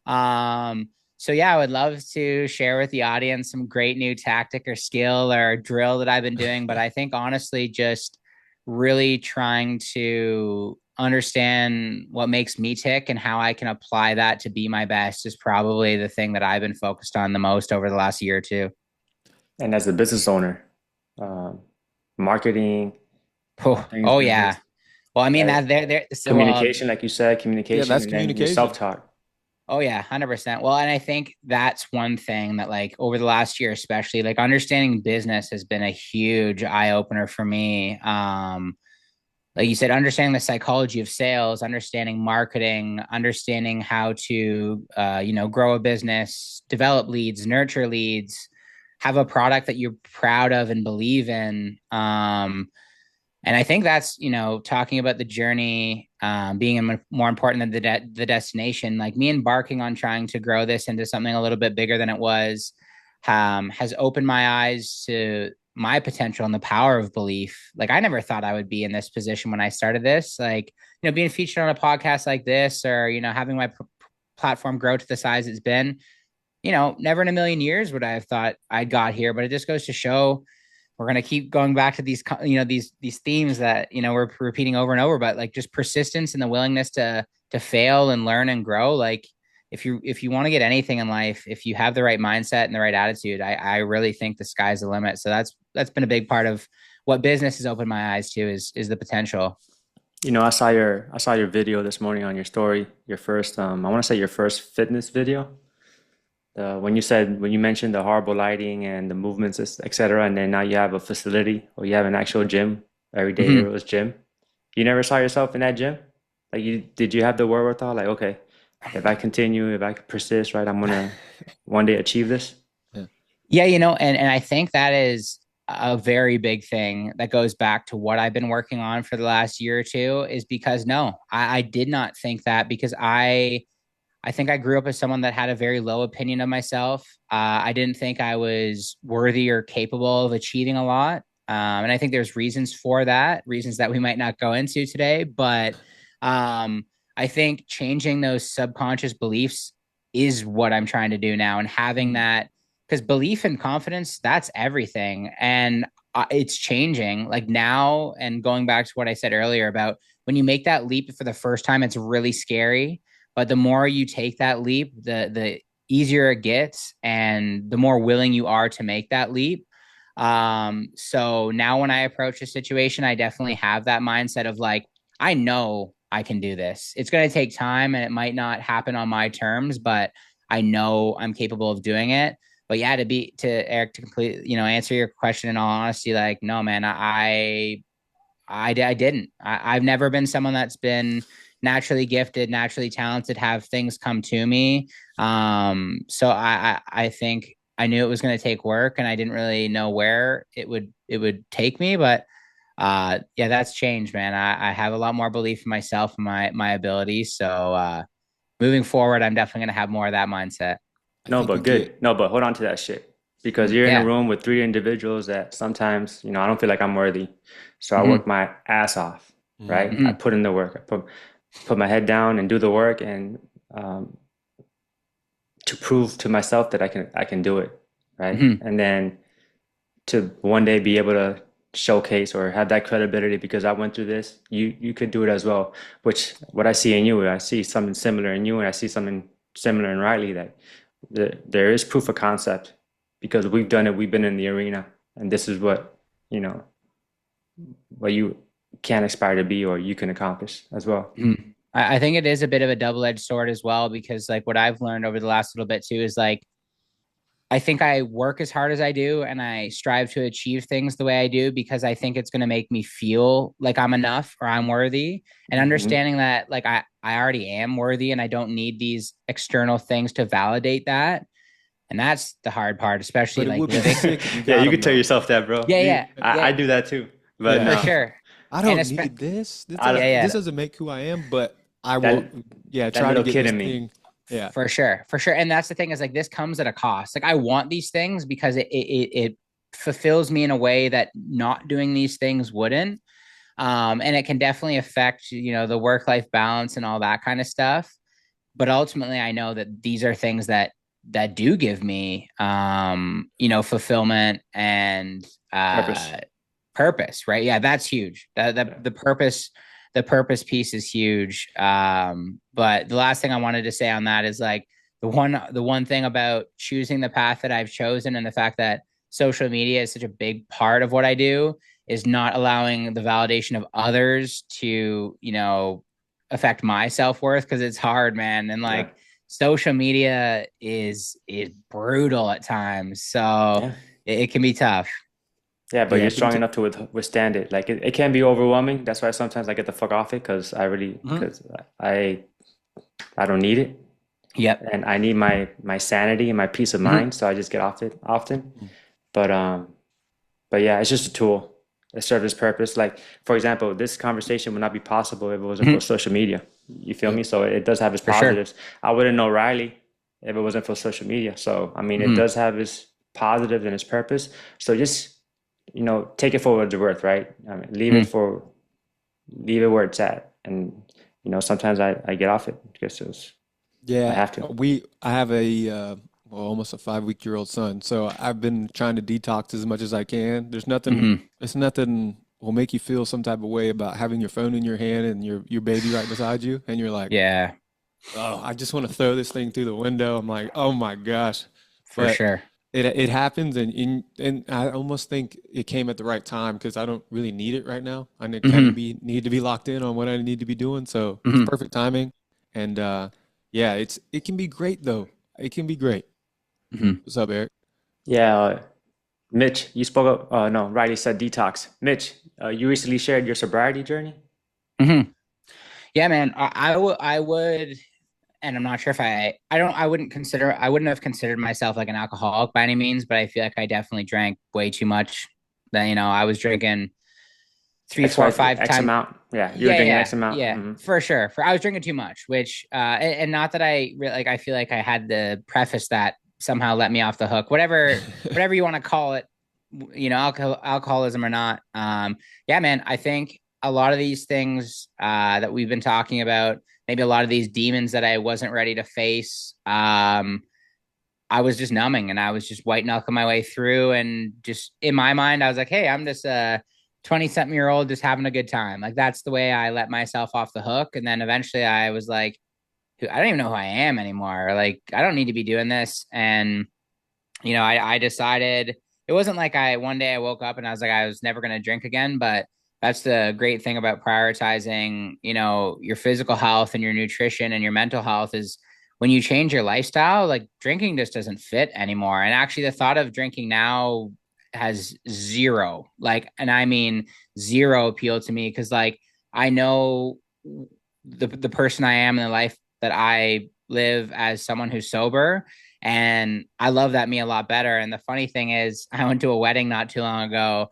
So yeah, I would love to share with the audience some great new tactic or skill or drill that I've been doing. But I think honestly, just really trying to understand what makes me tick and how I can apply that to be my best is probably the thing that I've been focused on the most over the last year or two. And as a business owner, um, marketing, all Oh, things oh yeah. business, Well, I mean right? that there. So, Communication, like you said, Yeah, communication, that's and then your communication. self-talk. oh yeah, 100%. Well, and I think that's one thing that like over the last year, especially like understanding business has been a huge eye opener for me. Like you said, understanding the psychology of sales, understanding marketing, understanding how to, grow a business, develop leads, nurture leads, have a product that you're proud of and believe in. And I think that's, talking about the journey being more important than the destination. Like me embarking on trying to grow this into something a little bit bigger than it was has opened my eyes to my potential and the power of belief. Like I never thought I would be in this position when I started this. Like, being featured on a podcast like this or, having my platform grow to the size it's been, never in a million years would I have thought I'd got here. But it just goes to show we're going to keep going back to these these themes that we're repeating over and over, but like just persistence and the willingness to fail and learn and grow. Like if you want to get anything in life, if you have the right mindset and the right attitude, I really think the sky's the limit. So that's been a big part of what business has opened my eyes to is the potential. I saw your video this morning on your story, your first I want to say your first fitness video. When you mentioned the horrible lighting and the movements, etc., and then now you have a facility or you have an actual gym, everyday Mm-hmm. heroes gym. You never saw yourself in that gym? Like did you have the wherewithal? Like, okay, if I continue, if I could persist, right, I'm gonna one day achieve this. Yeah. Yeah, and I think that is a very big thing that goes back to what I've been working on for the last year or two is because no, I did not think that because I think I grew up as someone that had a very low opinion of myself. I didn't think I was worthy or capable of achieving a lot. And I think there's reasons for that, reasons that we might not go into today. But um, I think changing those subconscious beliefs is what I'm trying to do now. And having Mm. that, because belief and confidence, that's everything. And it's changing like now. And going back to what I said earlier about when you make that leap for the first time, it's really scary, but the more you take that leap, the easier it gets, and the more willing you are to make that leap. So now when I approach a situation, I definitely have that mindset of like, I know I can do this. It's going to take time, and it might not happen on my terms, but I know I'm capable of doing it. But yeah, to Erik to complete, answer your question in all honesty, like, no, man, I didn't. I've never been someone that's been naturally gifted, naturally talented, have things come to me. So I think I knew it was going to take work, and I didn't really know where it would take me, but Yeah, that's changed, man. I have a lot more belief in myself and my abilities. So moving forward, I'm definitely going to have more of that mindset. I No, think we but get, good. No, but hold on to that shit. Because you're in a Yeah. room with three individuals that sometimes, I don't feel like I'm worthy. So I work Hmm. my ass off, right? I Hmm. put in the work. I put my head down and do the work and um, to prove to myself that I can do it, right? Hmm. And then to one day be able to showcase or have that credibility because I went through this, you could do it as well. Which what I see in you, I see something similar in you, and I see something similar in Reilly that there is proof of concept because we've done it, we've been in the arena, and this is you know what you can aspire to be or you can accomplish as well. Hmm. I think it is a bit of a double-edged sword as well, because like what I've learned over the last little bit too is like I think I work as hard as I do and I strive to achieve things the way I do because I think it's going to make me feel like I'm enough or I'm worthy. And Hmm. understanding that like I already am worthy and I don't need these external things to validate that. And that's the hard part, especially but it like would be living. sick if you Yeah, got you them could tell though. yourself that, bro. Yeah, You, yeah, I yeah, do that too, but Yeah. for no, sure. I And don't it's need this. I don't. yeah, yeah, This doesn't make who I am, but I will, That yeah, that try to little get kid this in me. thing. Yeah. for sure, for sure. And that's the thing is like this comes at a cost. Like I want these things because it fulfills me in a way that not doing these things wouldn't. And it can definitely affect the work life balance and all that kind of stuff. But ultimately, I know that these are things that do give me fulfillment and Purpose. purpose, right? Yeah, that's huge. Yeah. The purpose piece is huge. But the last thing I wanted to say on that is like the one thing about choosing the path that I've chosen and the fact that social media is such a big part of what I do is not allowing the validation of others to affect my self-worth, because it's hard, man. And Yeah. like social media is brutal at times, so Yeah. it can be tough. Yeah, but Yeah. you're It can strong enough to withstand it. Like it can be overwhelming. That's why sometimes I get the fuck off it because Mhm. I I don't need it Yep. and I need my sanity and my peace of Mhm. mind. So I just get off it often. mm, But yeah, it's just a tool. It serves its purpose. Like for example, this conversation would not be possible if it wasn't for Mhm. social media. You feel yeah. me? So it does have its For sure. positives. I wouldn't know Riley if it wasn't for social media. So I mean, it Mhm. does have its positives and its purpose. So just take it for what it's worth, right? I mean, Mhm. leave it where it's at. And sometimes I get off it because I Yeah. have to. I have well, almost a 5-week-old son. So I've been trying to detox as much as I can. Mhm. It's nothing will make you feel some type of way about having your phone in your hand and your baby right beside you. And you're like, Yeah, oh, I just want to throw this thing through the window. I'm like, oh my gosh. for But sure. it happens, and I almost think it came at the right time because I don't really need it right now. I Mhm. need to be locked in on what I need to be doing. So it's Mhm. perfect timing. And yeah, it can be great though. It can be great. Mhm. What's up, Eric? Yeah, Mitch, you spoke up. No, Riley said detox. Mitch, you recently shared your sobriety journey. Mhm. Yeah, man. I would, and I'm not sure if I wouldn't have considered myself like an alcoholic by any means, but I feel like I definitely drank way too much. That I was drinking three, X, four, Y, five X times. amount. Yeah, you were Yeah, drinking yeah, X amount. yeah, Hmm. for sure. I was drinking too much, which and not that like I feel like I had to preface that somehow let me off the hook. Whatever you want to call it, alcoholism or not. Yeah, man. I think a lot of these things that we've been talking about, maybe a lot of these demons that I wasn't ready to face. I was just numbing and I was just white knuckling my way through. And just in my mind, I was like, hey, I'm just a 20 something year old just having a good time. Like that's the way I let myself off the hook. And then eventually I was like, I don't even know who I am anymore. Like, I don't need to be doing this. And, I decided it wasn't like one day I woke up and I was like, I was never going to drink again. But that's the great thing about prioritizing, your physical health and your nutrition and your mental health is when you change your lifestyle, like drinking just doesn't fit anymore. And actually, the thought of drinking now has zero, like, and I mean zero appeal to me because, like, I know the person I am and the life that I live as someone who's sober, and I love that me a lot better. And the funny thing is, I went to a wedding not too long ago,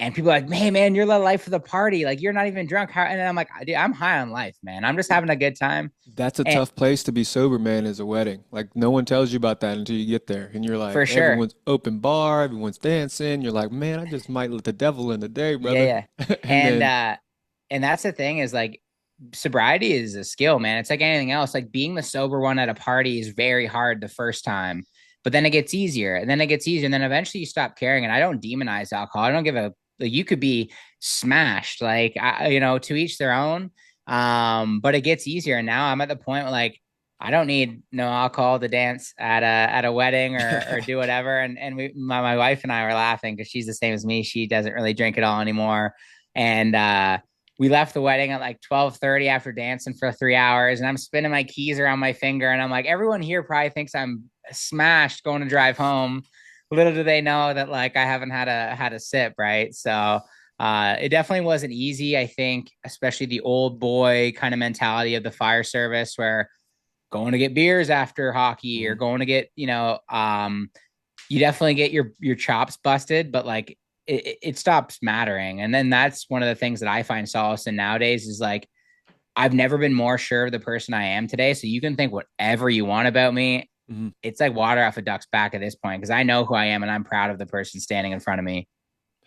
And people are like, hey, man, you're the life of the party. Like, you're not even drunk. And then I'm like, dude, I'm high on life, man. I'm just having a good time. That's a And tough place to be sober, man, is a wedding. Like no one tells you about that until you get there. And you're like, for sure. everyone's open bar, everyone's dancing. You're like, man, I just might let the devil in the day, Yeah, brother. yeah. And And, then uh, and that's the thing is like, sobriety is a skill, man. It's like anything else. Like being the sober one at a party is very hard the first time, but then it gets easier and then it gets easier. And then eventually you stop caring. And I don't demonize alcohol. I don't give a, like, you could be smashed, like, to each their own. But it gets easier. And now I'm at the point where like, I don't need no alcohol to dance at a wedding or do whatever. And my wife and I were laughing because she's the same as me. She doesn't really drink at all anymore. And we left the wedding at like 12:30 after dancing for 3 hours, and I'm spinning my keys around my finger, and I'm like, everyone here probably thinks I'm smashed going to drive home. Little do they know that like I haven't had a sip, right? So it definitely wasn't easy. I think, especially the old boy kind of mentality of the fire service, where going to get beers after hockey or Mhm. going to get, you definitely get your chops busted, but like it stops mattering. And then that's one of the things that I find solace in nowadays is like, I've never been more sure of the person I am today. So you can think whatever you want about me. Mhm. It's like water off a duck's back at this point because I know who I am and I'm proud of the person standing in front of me.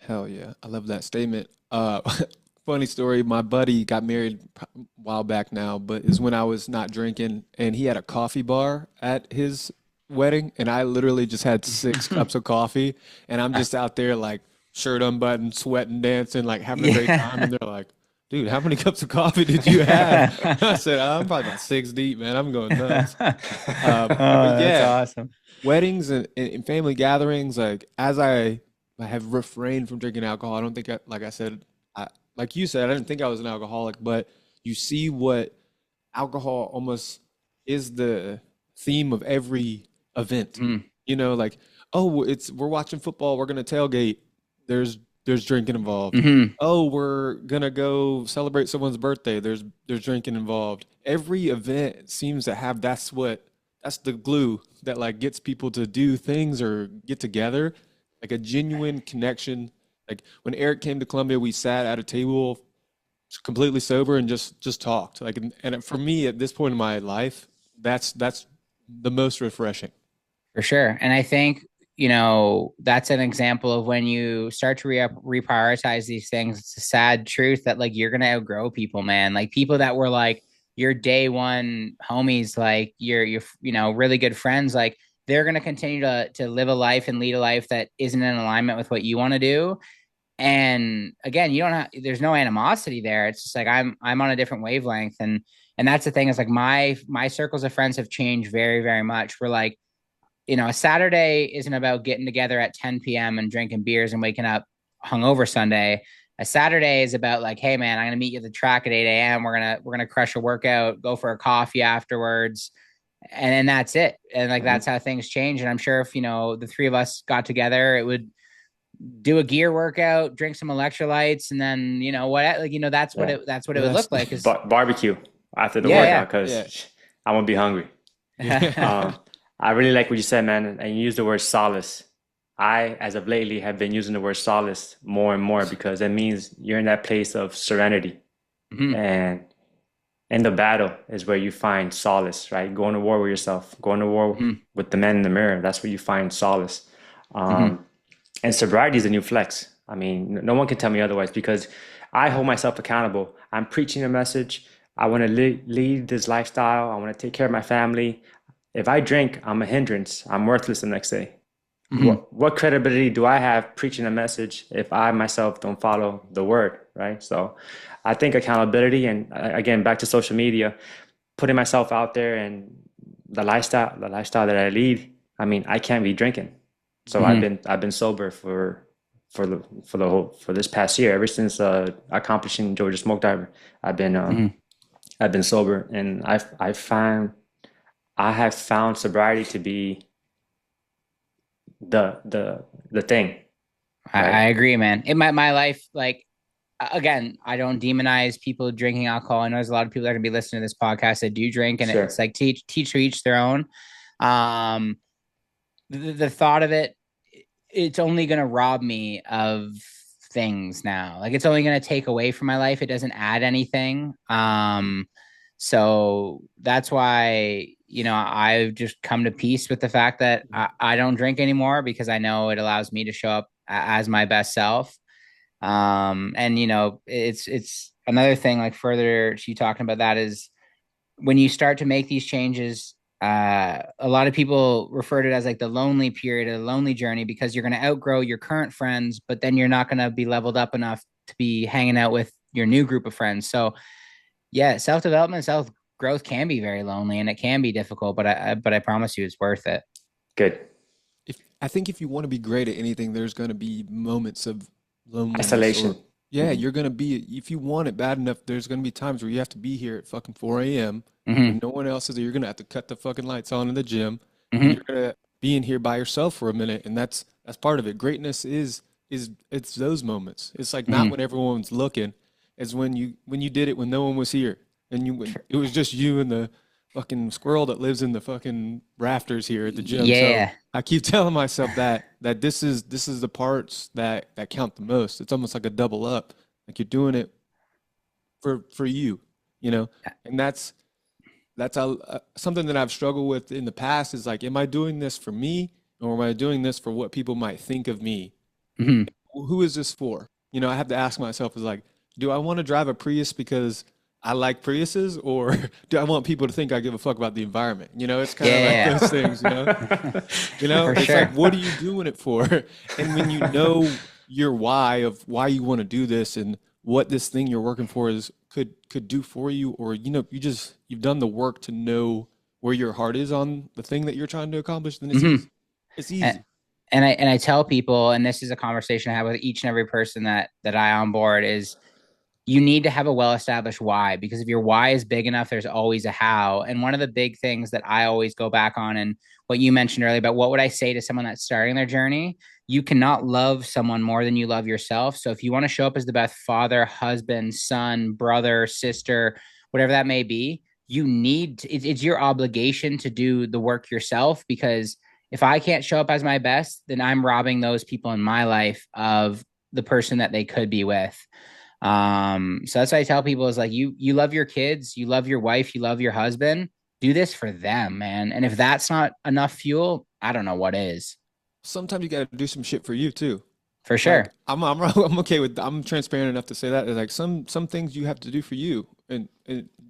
Hell yeah. I love that statement. Funny story. My buddy got married a while back now, but is when I was not drinking and he had a coffee bar at his wedding and I literally just had 6 cups of coffee and I'm just out there like shirt unbuttoned, sweating, dancing, like having a great time. Yeah. And they're like, dude, how many cups of coffee did you have? I said, I'm probably about 6 deep, man. I'm going nuts. Oh, But that's yeah, awesome. weddings and family gatherings, like as I have refrained from drinking alcohol. I don't think, like I said, like you said, I didn't think I was an alcoholic, but you see what alcohol almost is the theme of every event. Mm. Like, oh, we're watching football, we're gonna tailgate. There's drinking involved. Hmm. Oh, we're gonna go celebrate someone's birthday. There's drinking involved. Every event seems to have that's the glue that like gets people to do things or get together, like a genuine connection. Like when Erik came to Columbia, we sat at a table completely sober and just talked. Like, and for me at this point in my life, that's the most refreshing. For sure. And I think, that's an example of when you start to reprioritize these things. It's a sad truth that like you're going to outgrow people, man. Like people that were like your day one homies, like your really good friends, like they're going to continue to live a life and lead a life that isn't in alignment with what you want to do. And again, you don't have, there's no animosity there. It's just like I'm on a different wavelength. And that's the thing is like my circles of friends have changed very, very much. We're like, a Saturday isn't about getting together at 10 p.m. and drinking beers and waking up hungover Sunday. A Saturday is about like, hey man, I'm gonna meet you at the track at 8 a.m. We're gonna crush a workout, go for a coffee afterwards, and then that's it. And like Mhm. that's how things change. And I'm sure if the three of us got together, it would do a gear workout, drink some electrolytes, and then what like Yeah. that's what it would Yes. look like. Cause Barbecue after the yeah, workout Yeah. because I won't be hungry. yeah. Yeah. I really like what you said, man, and you use the word solace. I, as of lately, have been using the word solace more and more because it means you're in that place of serenity. Mhm. And in the battle is where you find solace, right? Going to war with yourself, going to war Mhm. with the man in the mirror. That's where you find solace. Mhm. Um, and sobriety is a new flex. I mean, no one can tell me otherwise because I hold myself accountable. I'm preaching a message. I want to lead this lifestyle. I want to take care of my family. If I drink, I'm a hindrance. I'm worthless the next day. Mhm. What credibility do I have preaching a message if I myself don't follow the word, right? So I think accountability and again back to social media, putting myself out there and the lifestyle that I lead, I mean, I can't be drinking. So Mhm. I've been sober for this past year, ever since accomplishing Georgia Smoke Diver. I've been um Mhm. I've been sober and I have found sobriety to be the thing, I right? agree, man. In my life, like again, I don't demonize people drinking alcohol. I know there's a lot of people that are gonna be listening to this podcast that do drink, and it's Sure. like teach to each their own. Um, the thought of it, it's only gonna rob me of things now. Like it's only going to take away from my life. It doesn't add anything. So that's why, I've just come to peace with the fact that I don't drink anymore because I know it allows me to show up as my best self. And it's another thing, like further to you talking about that, is when you start to make these changes, a lot of people refer to it as like the lonely period or the lonely journey, because you're going to outgrow your current friends, but then you're not going to be leveled up enough to be hanging out with your new group of friends. So yeah, self-development, self-growth can be very lonely and it can be difficult, but I promise you it's worth it. Good. I think if you want to be great at anything, there's going to be moments of loneliness or Isolation. yeah, you're going to be if you want it bad enough, there's going to be times where you have to be here at fucking 4 a.m. when Hmm. no one else is there. You're going to have to cut the fucking lights on in the gym and Hmm. you're going to be in here by yourself for a minute, and that's part of it. Greatness is it's those moments. It's like not Hmm. when everyone's looking. It's when you did it when no one was here and you when it was just you and the fucking squirrel that lives in the fucking rafters here at the gym. So Yeah. I keep telling myself that this is the parts that count the most. It's almost like a double up. Like you're doing it for you, you know? And something that I've struggled with in the past is like, am I doing this for me or am I doing this for what people might think of me? Hmm. Who is this for? I have to ask myself is like, do I want to drive a Prius because I like Priuses, or do I want people to think I give a fuck about the environment? It's kind of like Yeah. those things. For It's like, sure. what are you doing it for? And when you know your why of why you want to do this and what this thing you're working for is could do for you, or you've done the work to know where your heart is on the thing that you're trying to accomplish, then it's Hmm. easy. It's And, easy. and I tell people, and this is a conversation I have with each and every person that I onboard, is you need to have a well-established why, because if your why is big enough, there's always a how. And one of the big things that I always go back on, and what you mentioned earlier about what would I say to someone that's starting their journey, you cannot love someone more than you love yourself. So if you want to show up as the best father, husband, son, brother, sister, whatever that may be, it's your obligation to do the work yourself, because if I can't show up as my best, then I'm robbing those people in my life of the person that they could be with. So that's what I tell people is like, you love your kids, you love your wife, you love your husband, do this for them, man. And if that's not enough fuel, I don't know what is. Sometimes you got to do some shit for you too. For Like sure. I'm okay with I'm transparent enough to say that. Like some things you have to do for you, and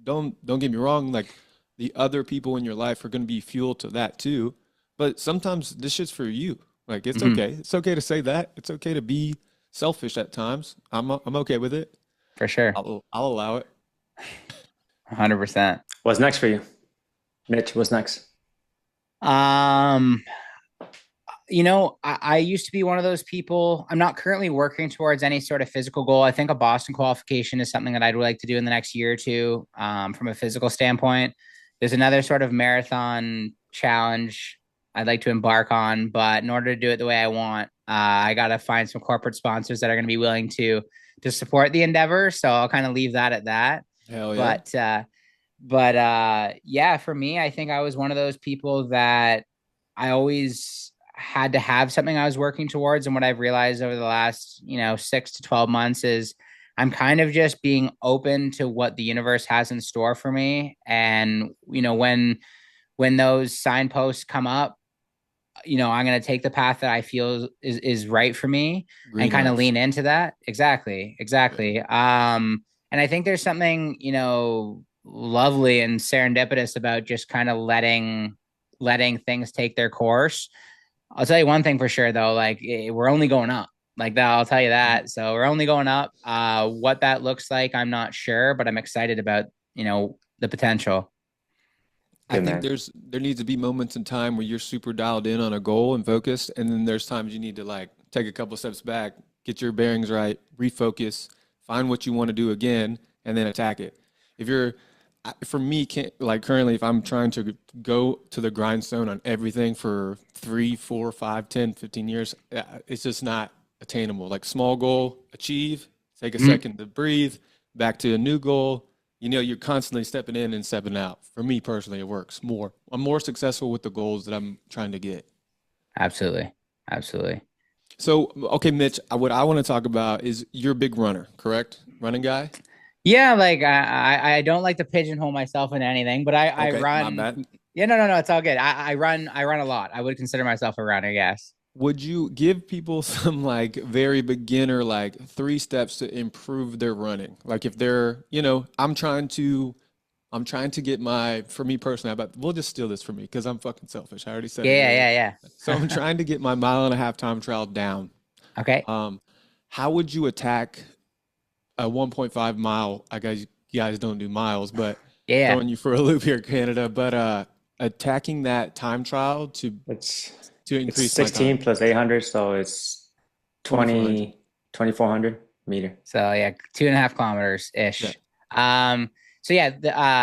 don't get me wrong. Like the other people in your life are going to be fuel to that too. But sometimes this shit's for you. Like it's Hmm. okay. It's okay to say that. It's okay to be selfish at times. I'm okay with it. For sure. I'll allow it. 100%. What's next for you, Mitch? What's next? Um, I used to be one of those people. I'm not currently working towards any sort of physical goal. I think a Boston qualification is something that I'd like to do in the next year or two, from a physical standpoint. There's another sort of marathon challenge I'd like to embark on, but in order to do it the way I want, I got to find some corporate sponsors that are going to be willing to support the endeavor. So I'll kind of leave that at that. Hell yeah. But yeah, for me, I think I was one of those people that I always had to have something I was working towards. And what I've realized over the last, 6 to 12 months is I'm kind of just being open to what the universe has in store for me. And, when those signposts come up, I'm going to take the path that I feel is right for me and Green kind of lights. lean into that. Exactly. Yeah. Exactly. And I think there's something, lovely and serendipitous about just kind of letting things take their course. I'll tell you one thing for sure though, like we're only going up. Like that, I'll tell you Mhm. that. So we're only going up. What that looks like, I'm not sure, but I'm excited about, the potential. I Good think man. there needs to be moments in time where you're super dialed in on a goal and focused, and then there's times you need to like take a couple steps back, get your bearings right, refocus, find what you want to do again, and then attack it. If you're, for me, can't like currently, if I'm trying to go to the grindstone on everything for 3, 4, 5, 10, 15 years, it's just not attainable. Like small goal, achieve, take a Mhm. second to breathe, back to a new goal. You're constantly stepping in and stepping out. For me personally, it works more. I'm more successful with the goals that I'm trying to get. Absolutely. Absolutely. So, okay, Mitch, what I want to talk about is you're a big runner, correct? Running guy? Yeah, like I don't like to pigeonhole myself in anything, but I Okay, my run. bad. Yeah, no, it's all good. I run a lot. I would consider myself a runner, yes. Would you give people some like very beginner, like 3 steps to improve their running? Like if they're, I'm trying to get for me personally, but we'll just steal this from me because I'm fucking selfish. I already said Yeah, it yeah, earlier. yeah, So I'm trying to get my mile-and-a-half time trial down. yeah. Okay. Um, how would you attack a 1.5 mile? I guess you guys don't do miles, but Yeah, yeah. throwing you for a loop here, Canada. But attacking that time trial It's to it's increase my 16 time, plus 800, so it's 2,400. 2400 meter. So yeah, 2.5 kilometers Yeah. ish. So yeah,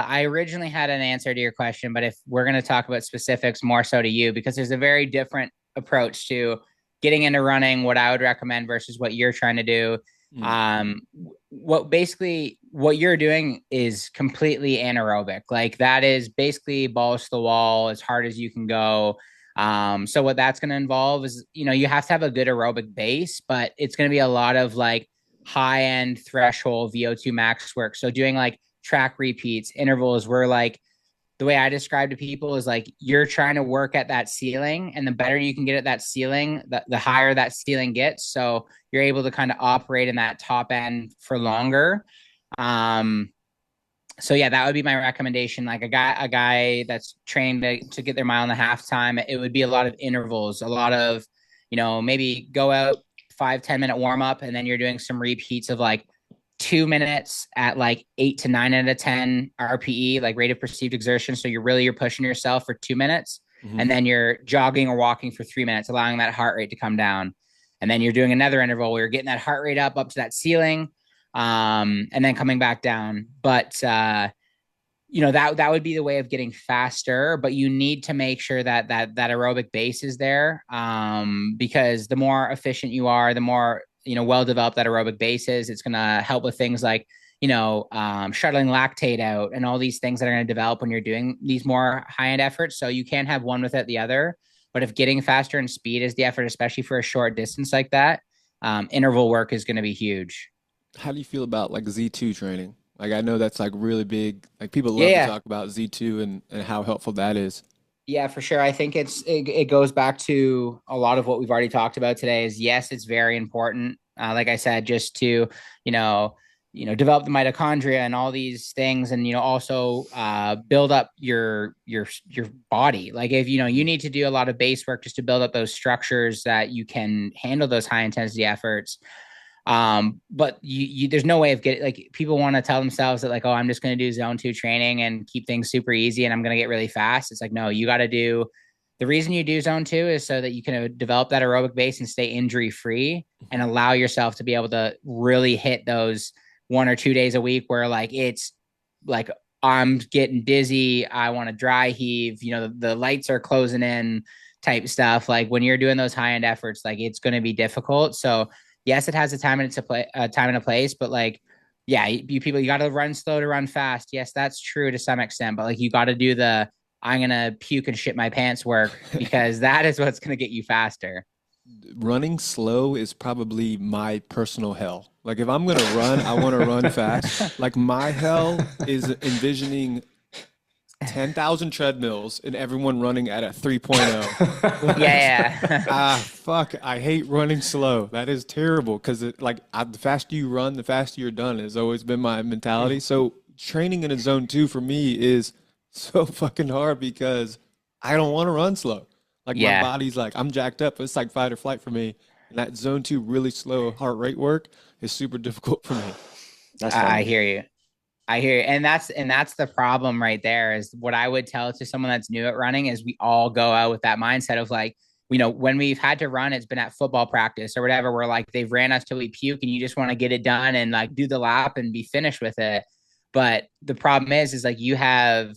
I originally had an answer to your question, but if we're going to talk about specifics, more so to you, because there's a very different approach to getting into running, what I would recommend versus what you're trying to do. Mm. Um, what you're doing is completely anaerobic. Like that is basically balls to the wall as hard as you can go. So what that's going to involve is, you have to have a good aerobic base, but it's going to be a lot of like high end threshold VO2 max work. So doing like track repeats, intervals where like the way I describe to people is like you're trying to work at that ceiling, and the better you can get at that ceiling, the higher that ceiling gets. So you're able to kind of operate in that top end for longer. Um, so yeah, that would be my recommendation. Like a guy that's trained to get their mile and a half time, it would be a lot of intervals, a lot of, maybe go out 5-10 minute warm up, and then you're doing some repeats of like 2 minutes at like 8 to 9 out of 10 RPE, like rate of perceived exertion. So you're pushing yourself for 2 minutes, Hmm. and then you're jogging or walking for 3 minutes, allowing that heart rate to come down. And then you're doing another interval where you're getting that heart rate up to that ceiling, and then coming back down. But that would be the way of getting faster. But you need to make sure that aerobic base is there, because the more efficient you are, the more well developed that aerobic base is. It's going to help with things like shuttling lactate out and all these things that are going to develop when you're doing these more high end efforts. So you can't have one without the other. But if getting faster and speed is the effort, especially for a short distance like that, interval work is going to be huge. How do you feel about like Z2 training? Like I know that's like really big. Like people love to Yeah, talk about Z2 and how helpful that is. yeah, for sure. I think it goes back to a lot of what we've already talked about today. Is yes, it's very important. Like I said, just to you know develop the mitochondria and all these things, and also build up your body. Like if you Mhm. need to do a lot of base work just to build up those structures that you can handle those high intensity efforts. But there's no way of getting, like, people want to tell themselves that like, oh, I'm just going to do zone 2 training and keep things super easy and I'm going to get really fast. It's like, no, you got to do, the reason you do zone 2 is so that you can develop that aerobic base and stay injury free and allow yourself to be able to really hit those 1 or 2 days a week where like it's like I'm getting dizzy, I want to dry heave, the lights are closing in type stuff. Like when you're doing those high end efforts, like it's going to be difficult. So yes, it has a time and it's a time and a place, but like, yeah, you people, you got to run slow to run fast. Yes, that's true to some extent, but like you got to do the I'm gonna puke and shit my pants work, because that is what's gonna get you faster. Running slow is probably my personal hell. Like if I'm gonna run, I want to run fast. Like my hell is envisioning 10,000 treadmills and everyone running at a 3.0. Like, Yeah, yeah. fuck, I hate running slow. That is terrible because the faster you run, the faster you're done has always been my mentality. So training in a zone 2 for me is so fucking hard because I don't want to run slow. Like my Yeah, body's like, I'm jacked up. It's like fight or flight for me. And that zone 2 really slow heart rate work is super difficult for me. That's I funny. hear you. I hear you. And that's the problem right there. Is what I would tell to someone that's new at running is we all go out with that mindset of like, when we've had to run, it's been at football practice or whatever, where like they've ran us till we puke and you just want to get it done and like do the lap and be finished with it. But the problem is like you have,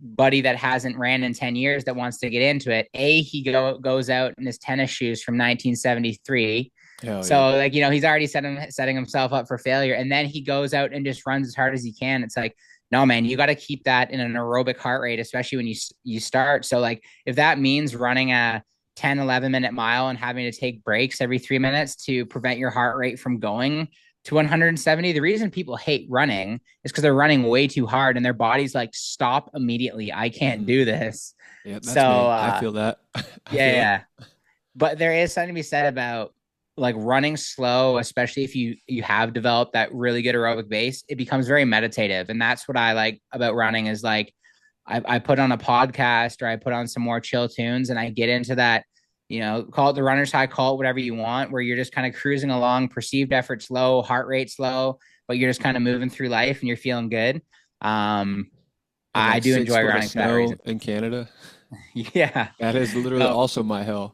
buddy that hasn't ran in 10 years that wants to get into it. He goes out in his tennis shoes from 1973. Hell yeah. So like, he's already setting himself up for failure. And then he goes out and just runs as hard as he can. It's like, no, man, you got to keep that in an aerobic heart rate, especially when you start. So like if that means running a 10, 11-minute mile and having to take breaks every 3 minutes to prevent your heart rate from going to 170. The reason people hate running is because they're running way too hard and their body's like, stop immediately. I can't do this. Yeah, that's So, me. I feel that. yeah. But there is something to be said about like running slow, especially if you have developed that really good aerobic base. It becomes very meditative. And that's what I like about running is like, I put on a podcast or I put on some more chill tunes and I get into that, call it the runner's high, call it whatever you want, where you're just kind of cruising along, perceived effort slow, heart rate slow, but you're just kind of moving through life and you're feeling good. I do enjoy running for that reason. In Canada. Yeah. That is literally also my hell.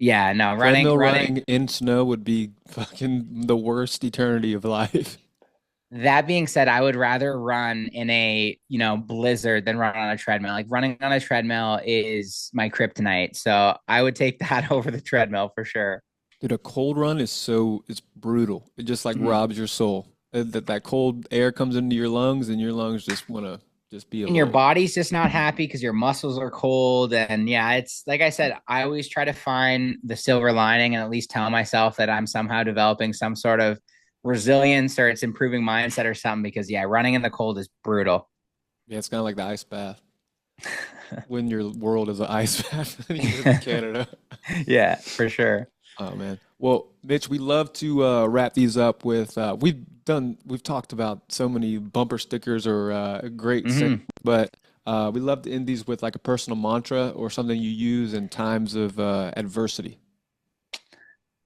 Yeah, no, running in snow would be fucking the worst eternity of life. That being said, I would rather run in a, blizzard than run on a treadmill. Like running on a treadmill is my kryptonite. So I would take that over the treadmill for sure. Dude, a cold run it's brutal. It just like robs your soul. That cold air comes into your lungs and your lungs just want to just be alone. And your body's just not happy because your muscles are cold. And yeah, it's like I said, I always try to find the silver lining and at least tell myself that I'm somehow developing some sort of resilience or it's improving mindset or something, because yeah, running in the cold is brutal. Yeah, it's kind of like the ice bath. When your world is an ice bath and you live in Canada. Yeah, for sure. Oh man. Well, Mitch, we love to wrap these up with we've talked about so many bumper stickers or great but we love to end these with like a personal mantra or something you use in times of adversity.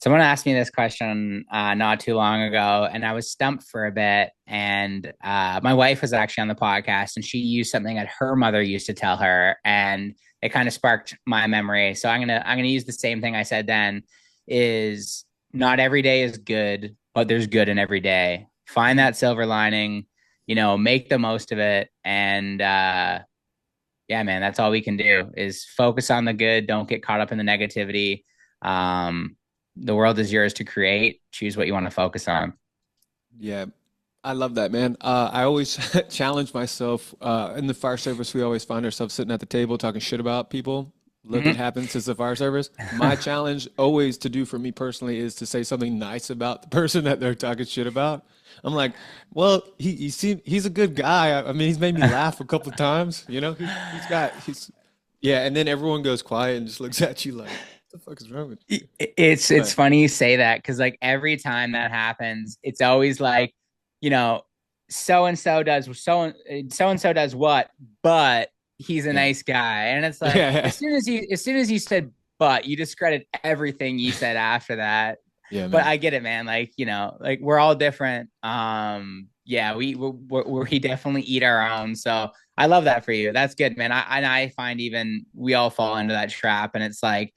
Someone asked me this question not too long ago, and I was stumped for a bit. And my wife was actually on the podcast, and she used something that her mother used to tell her, and it kind of sparked my memory. So I'm gonna use the same thing I said then: is not every day is good, but there's good in every day. Find that silver lining, make the most of it, and yeah, man, that's all we can do is focus on the good. Don't get caught up in the negativity. The world is yours to create. Choose what you want to focus on. Yeah, I love that, man. I always challenge myself. In the fire service, we always find ourselves sitting at the table talking shit about people. Look what happens since the fire service. My challenge always to do for me personally is to say something nice about the person that they're talking shit about. I'm like, well, he's a good guy. I mean, he's made me laugh a couple of times. Yeah. And then everyone goes quiet and just looks at you like, the fuck is wrong with you? It's funny you say that because like every time that happens, it's always like, so and so does what, but he's a nice guy, and it's like as soon as you said but, you discredit everything you said after that. Yeah, man. But I get it, man. Like like we're all different. Yeah, we definitely eat our own. So I love that for you. That's good, man. I find even we all fall into that trap, and it's like.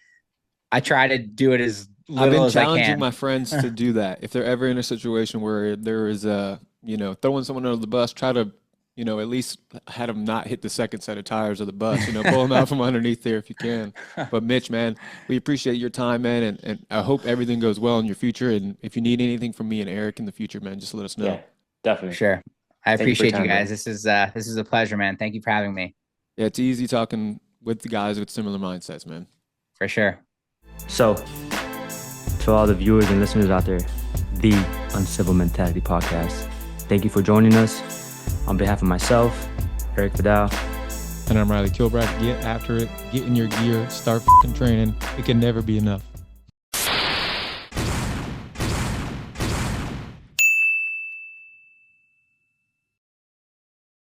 I try to do it as little as I can. I've been challenging my friends to do that. If they're ever in a situation where there is throwing someone under the bus, try to, at least have them not hit the second set of tires of the bus, pull them out from underneath there if you can. But Mitch, man, we appreciate your time, man. And I hope everything goes well in your future. And if you need anything from me and Erik in the future, man, just let us know. Yeah, definitely. Sure. I appreciate you guys. This is a pleasure, man. Thank you for having me. Yeah, it's easy talking with the guys with similar mindsets, man. For sure. So, to all the viewers and listeners out there, the Uncivil Mentality Podcast, thank you for joining us. On behalf of myself, Erik Vidal. And I'm Reilly. Kilbride. Get after it. Get in your gear. Start f***ing training. It can never be enough.